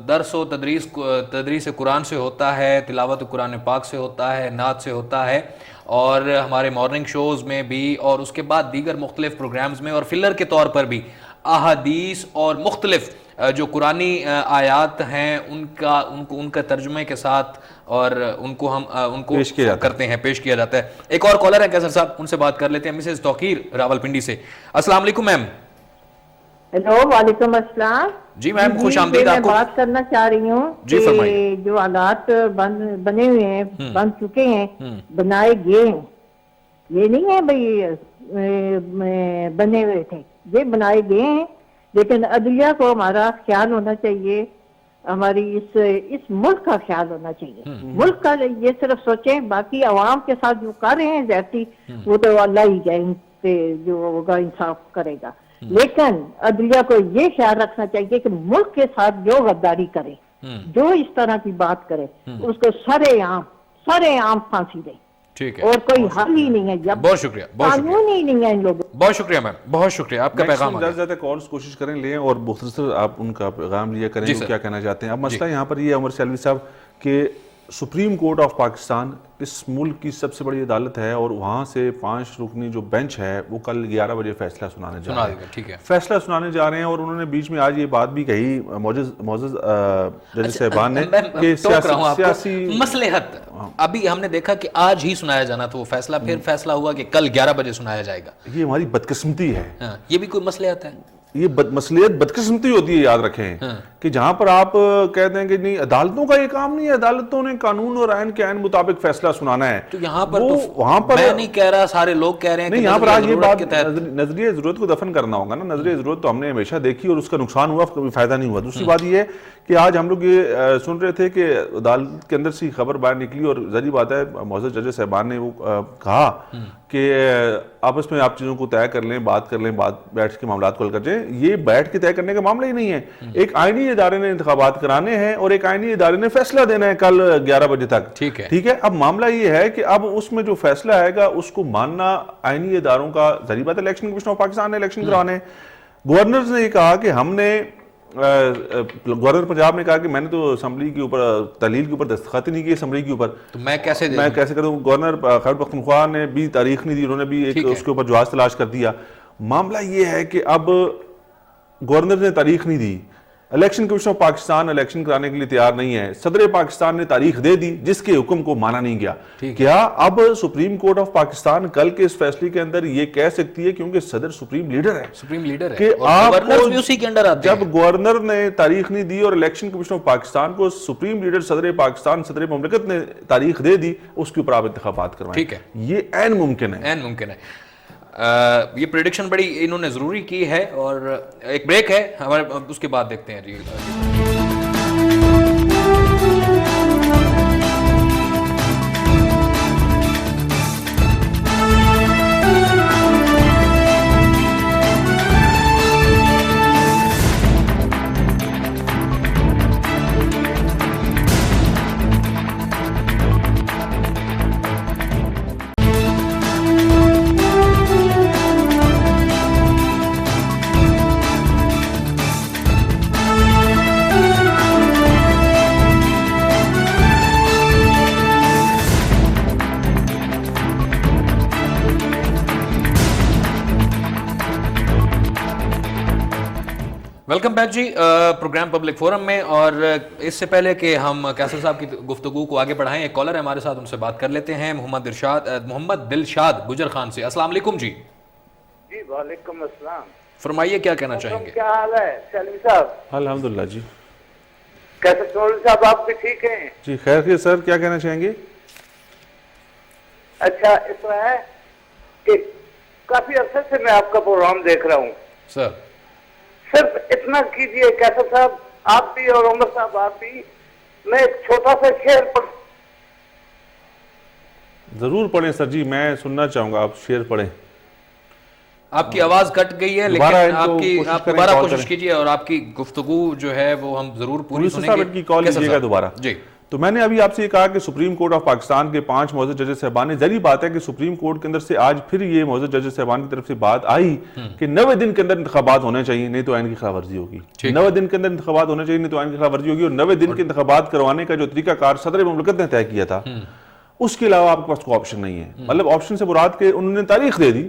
درس و تدریس قرآن سے ہوتا ہے, تلاوت قرآن پاک سے ہوتا ہے, نعت سے ہوتا ہے, اور ہمارے مارننگ شوز میں بھی, اور اس کے بعد دیگر مختلف پروگرامز میں, اور فلر کے طور پر بھی احادیث اور مختلف جو قرآنی آیات ہیں ان کا ترجمے کے ساتھ, اور ان کو کرتے ہیں, پیش کیا جاتا ہے. ایک اور کالر ہے قیصر صاحب, ان سے بات کر لیتے ہیں. مسز توقیر راولپنڈی سے. السلام علیکم میم. ہیلو, وعلیکم السلام. جی میم, خوش آمدید. آپ کو بات کرنا چاہ رہی ہوں کہ جو حالات بنے ہوئے ہیں, بن چکے ہیں, بنائے گئے ہیں, یہ نہیں ہے بھائی بنے ہوئے تھے, یہ بنائے گئے ہیں. لیکن عدلیہ کو ہمارا خیال ہونا چاہیے، ہماری اس ملک کا خیال ہونا چاہیے، ملک کا یہ صرف سوچیں، باقی عوام کے ساتھ جو کر رہے ہیں زیادتی وہ تو اللہ ہی جائے ان سے جو ہوگا انصاف کرے گا، لیکن عدلیہ کو یہ خیال رکھنا چاہیے کہ ملک کے ساتھ جو غداری کرے، جو اس طرح کی بات کرے، اس کو سارے عام پھانسی دے، ٹھیک ہے، اور کوئی حل ہی نہیں ہے، جب بہت شکریہ، قانون ہی نہیں ہے ان لوگوں۔ بہت شکریہ میم، بہت شکریہ، آپ کا پیغام زیادہ سے زیادہ کالز کوشش کریں لیں اور مختصر آپ ان کا پیغام لیا کریں وہ کیا کہنا چاہتے ہیں۔ اب مسئلہ یہاں پر یہ ہے عمر سیلوی صاحب کہ سپریم کورٹ آف پاکستان اس ملک کی سب سے بڑی عدالت ہے، اور وہاں سے 5 رکنی جو بینچ ہے وہ کل 11 بجے فیصلہ سنانے جا رہے ہیں، ٹھیک ہے، فیصلہ سنانے جا رہے ہیں، اور انہوں نے بیچ میں آج یہ بات بھی کہی معزز جج صاحبان نے کہ سیاسی مصلحت، ابھی ہم نے دیکھا کہ آج ہی سنایا جانا تھا وہ فیصلہ، پھر فیصلہ ہوا کہ کل 11 بجے سنایا جائے گا، یہ ہماری بدقسمتی ہے، یہ بھی کوئی مصلحت ہے؟ یہ مصلحت بدقسمتی ہوتی ہے، یاد رکھیں کہ جہاں پر آپ کہتے ہیں کہ نہیں عدالتوں کا یہ کام نہیں ہے، عدالتوں نے قانون اور آئین کے عین مطابق فیصلہ سنانا ہے، تو یہاں پر وہاں پر میں نہیں کہہ رہا، سارے لوگ کہہ رہے ہیں نہیں، یہاں پر آج یہ بات نظریہ ضرورت کو دفن کرنا ہوگا نا، نظریہ ضرورت تو ہم نے ہمیشہ دیکھی اور اس کا نقصان ہوا، کبھی فائدہ نہیں ہوا۔ دوسری بات یہ ہے کہ آج ہم لوگ یہ سن رہے تھے کہ عدالت کے اندر سے خبر باہر نکلی، اور ظاہری بات ہے معزز جج صاحبان نے وہ کہا کہ آپس میں آپ چیزوں کو طے کر لیں، بات کر لیں، بیٹھ کے معاملات کو حل کر جائیں۔ یہ بیٹھ کے طے کرنے کا معاملہ ہی نہیں ہے، ایک آئینی ادارے نے انتخابات کرانے ہیں اور ایک آئینی ادارے نے فیصلہ دینا ہے کل 11 بجے تک، ٹھیک ہے۔ اب معاملہ یہ ہے کہ اب اس میں جو فیصلہ آئے گا اس کو ماننا آئینی اداروں کا، ظاہری بات ہے الیکشن کمیشن آف پاکستان نے الیکشن کرانے، گورنر نے یہ کہا کہ ہم نے، گورنر پنجاب نے کہا کہ میں نے تو اسمبلی کے اوپر تحلیل کے اوپر دستخط نہیں کی، اسمبلی کے اوپر تو میں کیسے کروں، گورنر خیبر پختونخوا نے بھی تاریخ نہیں دی، انہوں نے بھی ایک اس کے اوپر جواز تلاش کر دیا۔ معاملہ یہ ہے کہ اب گورنر نے تاریخ نہیں دی، election commission of Pakistan election کرانے کے لیے تیار نہیں ہے، صدر پاکستان نے تاریخ دے دی جس کے حکم کو مانا نہیں گیا۔ کیا اب سپریم کورٹ آف پاکستان کل کے اس فیصلے کے اندر یہ کہہ سکتی ہے، کیونکہ صدر سپریم لیڈر ہے، کہ جب گورنر نے تاریخ نہیں دی اور الیکشن کمیشن آف پاکستان کو سپریم لیڈر صدر پاکستان، صدر مملکت نے تاریخ دے دی، اس کے اوپر آپ انتخابات کروائیں، یہ عین ممکن ہے۔ یہ پریڈکشن بڑی انہوں نے ضروری کی ہے، اور ایک بریک ہے ہمارے، اس کے بعد دیکھتے ہیں جی۔ ویلکم بیک جی پروگرام پبلک فورم میں، اور اس سے پہلے کہ ہم کیسر صاحب کی گفتگو کو آگے بڑھائیں، ایک کالر ہے ہمارے ساتھ، ان سے بات کر لیتے ہیں، محمد دلشاد گجر خان سے۔ السلام علیکم جی۔ جی وعلیکم السلام، فرمائیے کیا کہنا چاہیں گے؟ کیا حال ہے سیلوی صاحب؟ الحمدللہ جی۔ کیسے سیلوی صاحب آپ بھی ٹھیک ہیں؟ جی خیر خیر سر، کیا کہنا چاہیں گے؟ اچھا، اس میں ہے کہ کافی عرصے سے میں آپ کا پروگرام دیکھ رہا ہوں سر، صرف اتنا کیجئے کیسر صاحب، آپ بھی اور عمر صاحب آپ بھی، میں ایک چھوٹا سا شعر پڑھ۔ ضرور پڑھیں سر جی، میں سننا چاہوں گا، آپ شعر پڑھیں۔ آپ کی آواز کٹ گئی ہے، لیکن آپ دوبارہ کوشش کیجئے، اور آپ کی گفتگو جو ہے وہ ہم ضرور پوری سنیں گے۔ کی کال لیجیے گا دوبارہ جی۔ تو میں نے ابھی آپ سے یہ کہا کہ سپریم کورٹ آف پاکستان کے 5 معزز ججز صاحبان نے، ظاہری بات ہے کہ سپریم کورٹ کے اندر سے آج پھر یہ معزز ججز صاحبان کی طرف سے بات آئی کہ 90 دن کے اندر انتخابات ہونے چاہیے، نہیں تو آئین کی خلاف ورزی ہوگی، 90 دن کے اندر انتخابات ہونے چاہیے، نہیں تو آئین کی خلاف ورزی ہوگی، اور 90 دن کے انتخابات کروانے کا جو طریقہ کار صدر مملکت نے طے کیا تھا، اس کے علاوہ آپ کے پاس کوئی آپشن نہیں ہے۔ مطلب آپشن سے مراد کہ انہوں نے تاریخ دے دی،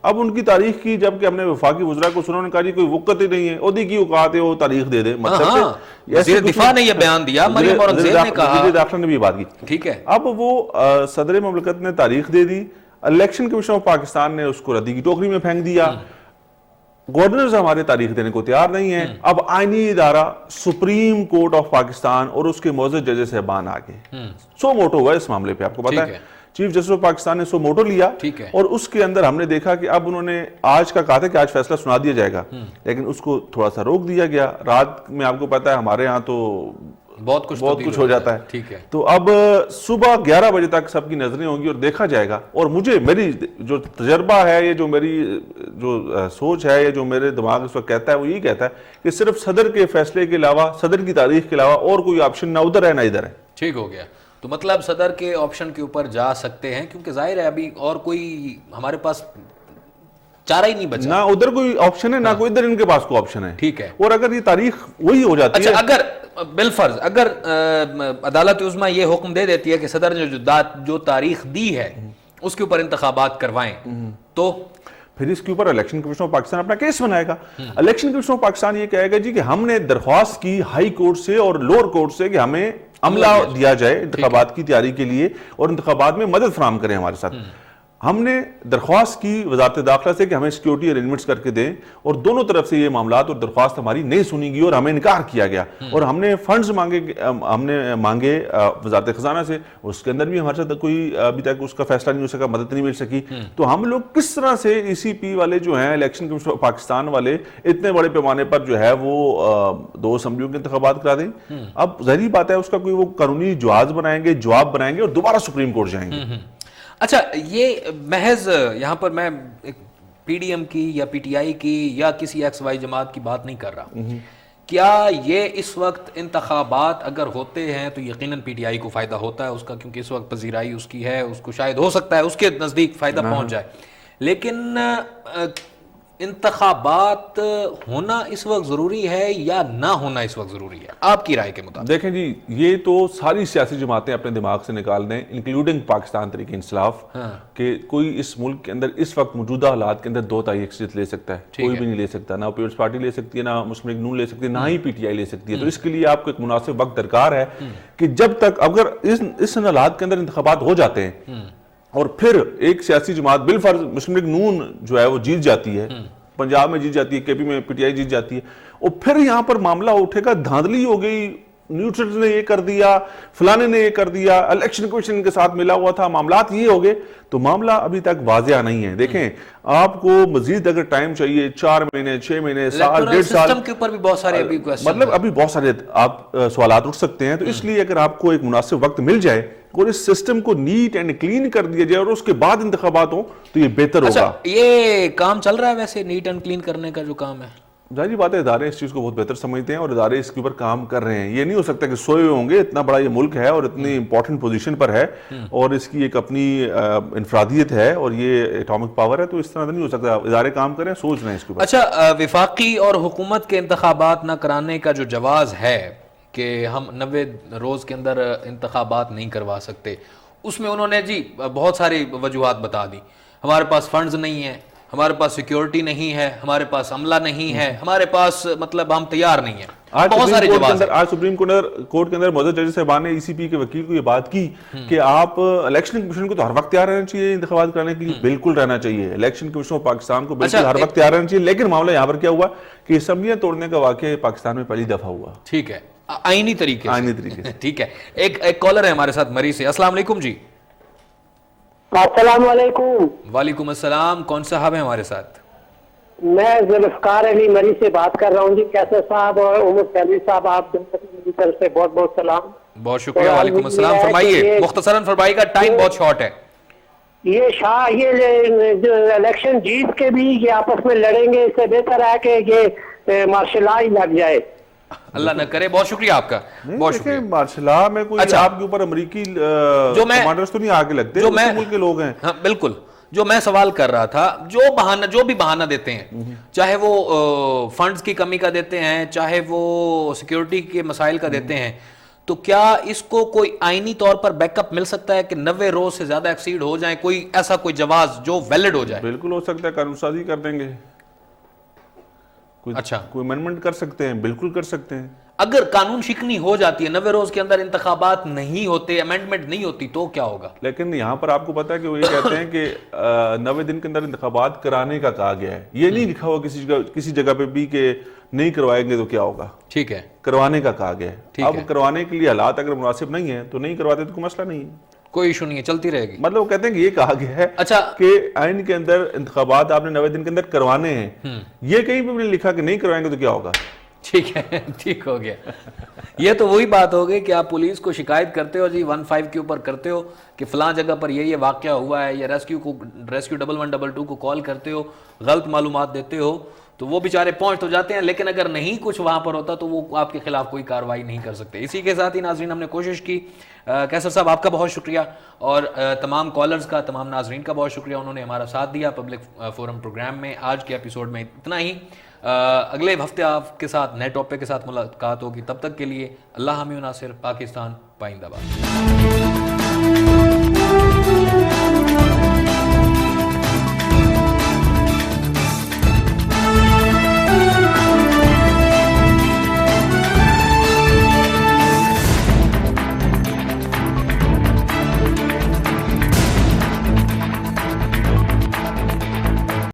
اب ان کی تاریخ کی جب کہ ہم نے وفاقی وزراء کو سنا، انہوں نے کہا جی کوئی وقت ہی نہیں ہے، عہدے کی اوقات ہے وہ تاریخ دے دے، مطلب وزیر دفاع نے یہ بیان دیا، مریم اورنگزیب نے کہا، وزیر داخلہ نے بھی یہ بات کی، ٹھیک ہے۔ اب وہ صدر مملکت نے تاریخ دے دی، الیکشن کمیشن آف پاکستان نے اس کو ردی کی ٹوکری میں پھینک دیا، گورنرز ہمارے تاریخ دینے کو تیار نہیں ہیں، اب آئینی ادارہ سپریم کورٹ آف پاکستان اور اس کے معزز ججز صاحبان آگے سو موٹو ہوا ہے اس معاملے پہ، آپ کو پتا ہے چیف جسٹس آف پاکستان نے سو موٹو لیا ٹھیک ہے، اور اس کے اندر ہم نے دیکھا کہ اب انہوں نے آج کا کہا تھا کہ آج فیصلہ سنا دیا جائے گا، لیکن اس کو تھوڑا سا روک دیا گیا. رات میں آپ کو پتا ہے ہمارے ہاں تو بہت کچھ ہو جاتا ہے. ٹھیک ہے، تو اب صبح 11 بجے تک سب کی نظریں ہوں گی اور دیکھا جائے گا. اور مجھے میری جو تجربہ ہے، یہ جو میری جو سوچ ہے، یہ جو میرے دماغ اس وقت کہتا ہے وہ یہی کہتا ہے کہ صرف صدر کے فیصلے کے علاوہ، صدر کی تاریخ کے علاوہ اور کوئی آپشن نہ ادھر ہے نہ ادھر ہے. ٹھیک ہو گیا. تو مطلب صدر کے آپشن کے اوپر جا سکتے ہیں، کیونکہ ظاہر ہے ابھی اور کوئی ہمارے پاس چارہ ہی نہیں بچا. نہ ادھر کوئی آپشن ہے نہ کوئی ادھر ان کے پاس کوئی آپشن ہے. ٹھیک ہے. اور اگر یہ تاریخ وہی ہو جاتی ہے، اچھا اگر بالفرض اگر عدالت عظمیٰ یہ حکم دے دیتی ہے کہ صدر نے جو تاریخ دی ہے اس کے اوپر انتخابات کروائیں، تو پھر اس کے اوپر الیکشن کمیشن آف پاکستان اپنا کیس بنائے گا. الیکشن کمیشن آف پاکستان یہ کہے گا جی کہ ہم نے درخواست کی ہائی کورٹ سے اور لوور کورٹ سے کہ ہمیں عملہ دیا جائے انتخابات کی تیاری کے لیے اور انتخابات میں مدد فراہم کریں ہمارے ساتھ. ہم نے درخواست کی وزارت داخلہ سے کہ ہمیں سیکیورٹی ارینجمنٹس کر کے دیں، اور دونوں طرف سے یہ معاملات اور درخواست ہماری نہیں سنی گئی اور ہمیں انکار کیا گیا. اور ہم نے فنڈز مانگے وزارت خزانہ سے، اس کے اندر بھی ہمارے ساتھ کوئی ابھی تک اس کا فیصلہ نہیں ہو سکا، مدد نہیں مل سکی. تو ہم لوگ کس طرح سے ای سی پی والے جو ہیں، الیکشن کمیشن آف پاکستان والے، اتنے بڑے پیمانے پر جو ہے وہ 2 اسمبلیوں کے انتخابات کرا دیں؟ اب ظاہری بات ہے اس کا کوئی وہ قانونی جواز بنائیں گے، جواب بنائیں گے اور دوبارہ سپریم کورٹ جائیں گے. اچھا یہ محض یہاں پر میں پی ڈی ایم کی یا پی ٹی آئی کی یا کسی ایکس وائی جماعت کی بات نہیں کر رہا. کیا یہ اس وقت انتخابات اگر ہوتے ہیں تو یقیناً پی ٹی آئی کو فائدہ ہوتا ہے اس کا، کیونکہ اس وقت پذیرائی اس کی ہے، اس کو شاید ہو سکتا ہے اس کے نزدیک فائدہ پہنچ جائے. لیکن انتخابات ہونا اس وقت ضروری ہے یا نہ ہونا اس وقت ضروری ہے آپ کی رائے کے مطابق؟ دیکھیں جی، یہ تو ساری سیاسی جماعتیں اپنے دماغ سے نکال دیں، انکلوڈنگ پاکستان تحریک انصاف، کہ کوئی اس ملک کے اندر اس وقت موجودہ حالات کے اندر 2 تائی اکثریت لے سکتا ہے. کوئی بھی نہیں لے سکتا. نہ پیپلز پارٹی لے سکتی ہے، نہ مسلم لیگ نون لے سکتی ہے، نہ ہی پی ٹی آئی لے سکتی ہے. تو اس کے لیے آپ کو ایک مناسب وقت درکار ہے کہ جب تک اگر اس حالات کے اندر انتخابات ہو جاتے ہیں اور پھر ایک سیاسی جماعت بالفرض مسلم لیگ نون جو ہے وہ جیت جاتی ہے، پنجاب میں جیت جاتی ہے، کے پی میں پی ٹی آئی جیت جاتی ہے، اور پھر یہاں پر معاملہ اٹھے گا دھاندلی ہو گئی، نیوٹرلز نے یہ کر دیا، فلانے نے یہ کر دیا، الیکشن کمیشن کے ساتھ ملا ہوا تھا، معاملات یہ ہو گئے، تو معاملہ ابھی تک واضح نہیں ہے. دیکھیں آپ کو مزید اگر ٹائم چاہیے 4 مہینے 6 مہینے سال 1.5 سال، سسٹم کے اوپر بھی بہت سارے مطلب ابھی بہت سارے آپ سوالات اٹھ سکتے ہیں. تو اس لیے اگر آپ کو ایک مناسب وقت مل جائے اور اس سسٹم کو نیٹ اینڈ کلین کر دیا جائے اور اس کے بعد انتخابات ہوں تو یہ بہتر ہوگا. یہ کام چل رہا ہے ویسے نیٹ اینڈ کلین کرنے کا جو کام ہے؟ ظاہری بات ہے ادارے اس چیز کو بہت بہتر سمجھتے ہیں اور ادارے اس کے اوپر کام کر رہے ہیں. یہ نہیں ہو سکتا کہ سوئے ہوں گے، اتنا بڑا یہ ملک ہے اور اتنی امپورٹنٹ پوزیشن پر ہے اور اس کی ایک اپنی انفرادیت ہے اور یہ ایٹامک پاور ہے، تو اس طرح نہیں ہو سکتا. ادارے کام کریں، سوچ رہے ہیں اس کے اوپر. اچھا وفاقی اور حکومت کے انتخابات نہ کرانے کا جو جواز ہے کہ ہم 90 روز کے اندر انتخابات نہیں کروا سکتے، اس میں انہوں نے جی بہت ساری وجوہات بتا دی. ہمارے پاس فنڈز نہیں ہیں، ہمارے پاس سیکیورٹی نہیں ہے، ہمارے پاس عملہ نہیں ہے، ہمارے پاس مطلب ہم تیار نہیں ہیں. بہت سارے جواز. آج سپریم کورٹ کے اندر معزز جج صاحبان نے ای سی پی کے وکیل کو یہ بات کی کہ آپ الیکشن کمیشن کو تو ہر وقت تیار رہنا چاہیے انتخابات کرانے کے لیے. بالکل رہنا چاہیے. الیکشن کمیشن آف پاکستان کو بالکل ہر وقت تیار رہنا چاہیے. لیکن معاملہ یہاں پر کیا ہوا کہ اسمبلیاں توڑنے کا واقعہ پاکستان میں پہلی دفعہ ہوا. ٹھیک ہے، آئینی طریقے سے. ٹھیک ہے. ایک کالر ہے ہمارے ساتھ مری سے. السلام علیکم جی. السلام علیکم. وعلیکم السلام. کون صاحب ہیں ہمارے ساتھ؟ میں ذوالفقار علی مری سے بات کر رہا ہوں جی. کیسر صاحب اور عمر سیلوی صاحب، آپ کی طرف سے بہت بہت سلام. بہت شکریہ. وعلیکم السلام. فرمائیے، مختصراً فرمائیے گا، ٹائم بہت شارٹ ہے. یہ جو الیکشن جیت کے بھی یہ آپس میں لڑیں گے، اس سے بہتر ہے کہ یہ مارشل لا ہی لگ جائے. اللہ نہ کرے. بہت شکریہ آپ کا. بہت شکریہ. مارشل لا میں کوئی آپ کے اوپر امریکی کمانڈرز تو نہیں آگے لگتے، جو ملک کے لوگ ہیں. ہاں بالکل. جو میں سوال کر رہا تھا، جو بھی بہانہ دیتے ہیں، چاہے وہ فنڈز کی کمی کا دیتے ہیں، چاہے وہ سیکیورٹی کے مسائل کا دیتے ہیں، تو کیا اس کو کوئی آئینی طور پر بیک اپ مل سکتا ہے کہ 90 روز سے زیادہ ایکسیڈ ہو جائیں؟ کوئی ایسا کوئی جواز جو ویلڈ ہو جائے؟ بالکل ہو سکتا ہے. قانون سازی کر دیں گے. اچھا، کوئی امینڈمنٹ کر سکتے ہیں. بالکل کر سکتے ہیں. اگر قانون شکنی ہو جاتی ہے، 90 روز کے اندر انتخابات نہیں ہوتے، امینڈمنٹ نہیں ہوتی، تو کیا ہوگا؟ لیکن یہاں پر آپ کو پتا ہے کہ وہ یہ کہتے ہیں کہ 90 دن کے اندر انتخابات کرانے کا کہا گیا ہے. یہ نہیں لکھا ہوا کسی جگہ پہ بھی کہ نہیں کروائیں گے تو کیا ہوگا. ٹھیک ہے. کروانے کا کہا گیا ہے. اب کروانے کے لیے حالات اگر مناسب نہیں ہیں تو نہیں کرواتے تو کوئی مسئلہ نہیں ہے. کوئی ایشو نہیں ہے, چلتی رہے گی. مطلب وہ کہتے ہیں کہ یہ کہا گیا ہے اچھا کہ آئین کے اندر انتخابات آپ نے 90 دن کے اندر کروانے ہیں, یہ کہیں بھی لکھا کہ نہیں کروائیں گے تو کیا ہوگا؟ ٹھیک ہے, ٹھیک ہو گیا. یہ تو وہی بات ہو گئی کہ آپ پولیس کو شکایت کرتے ہو جی 15 کے اوپر کرتے ہو کہ فلاں جگہ پر یہ واقعہ ہوا ہے, یا ریسکیو 1122 کو کال کرتے ہو, غلط معلومات دیتے ہو, تو وہ بیچارے پہنچ تو جاتے ہیں, لیکن اگر نہیں کچھ وہاں پر ہوتا تو وہ آپ کے خلاف کوئی کارروائی نہیں کر سکتے. اسی کے ساتھ ہی ناظرین ہم نے کوشش کی. کیسر صاحب آپ کا بہت شکریہ, اور تمام کالرز کا, تمام ناظرین کا بہت شکریہ, انہوں نے ہمارا ساتھ دیا پبلک فورم پروگرام میں. آج کے ایپیسوڈ میں اتنا ہی. اگلے ہفتے آپ کے ساتھ نئے ٹاپک کے ساتھ ملاقات ہوگی. تب تک کے لیے اللہ حامی و ناصر. پاکستان پائندہ باد.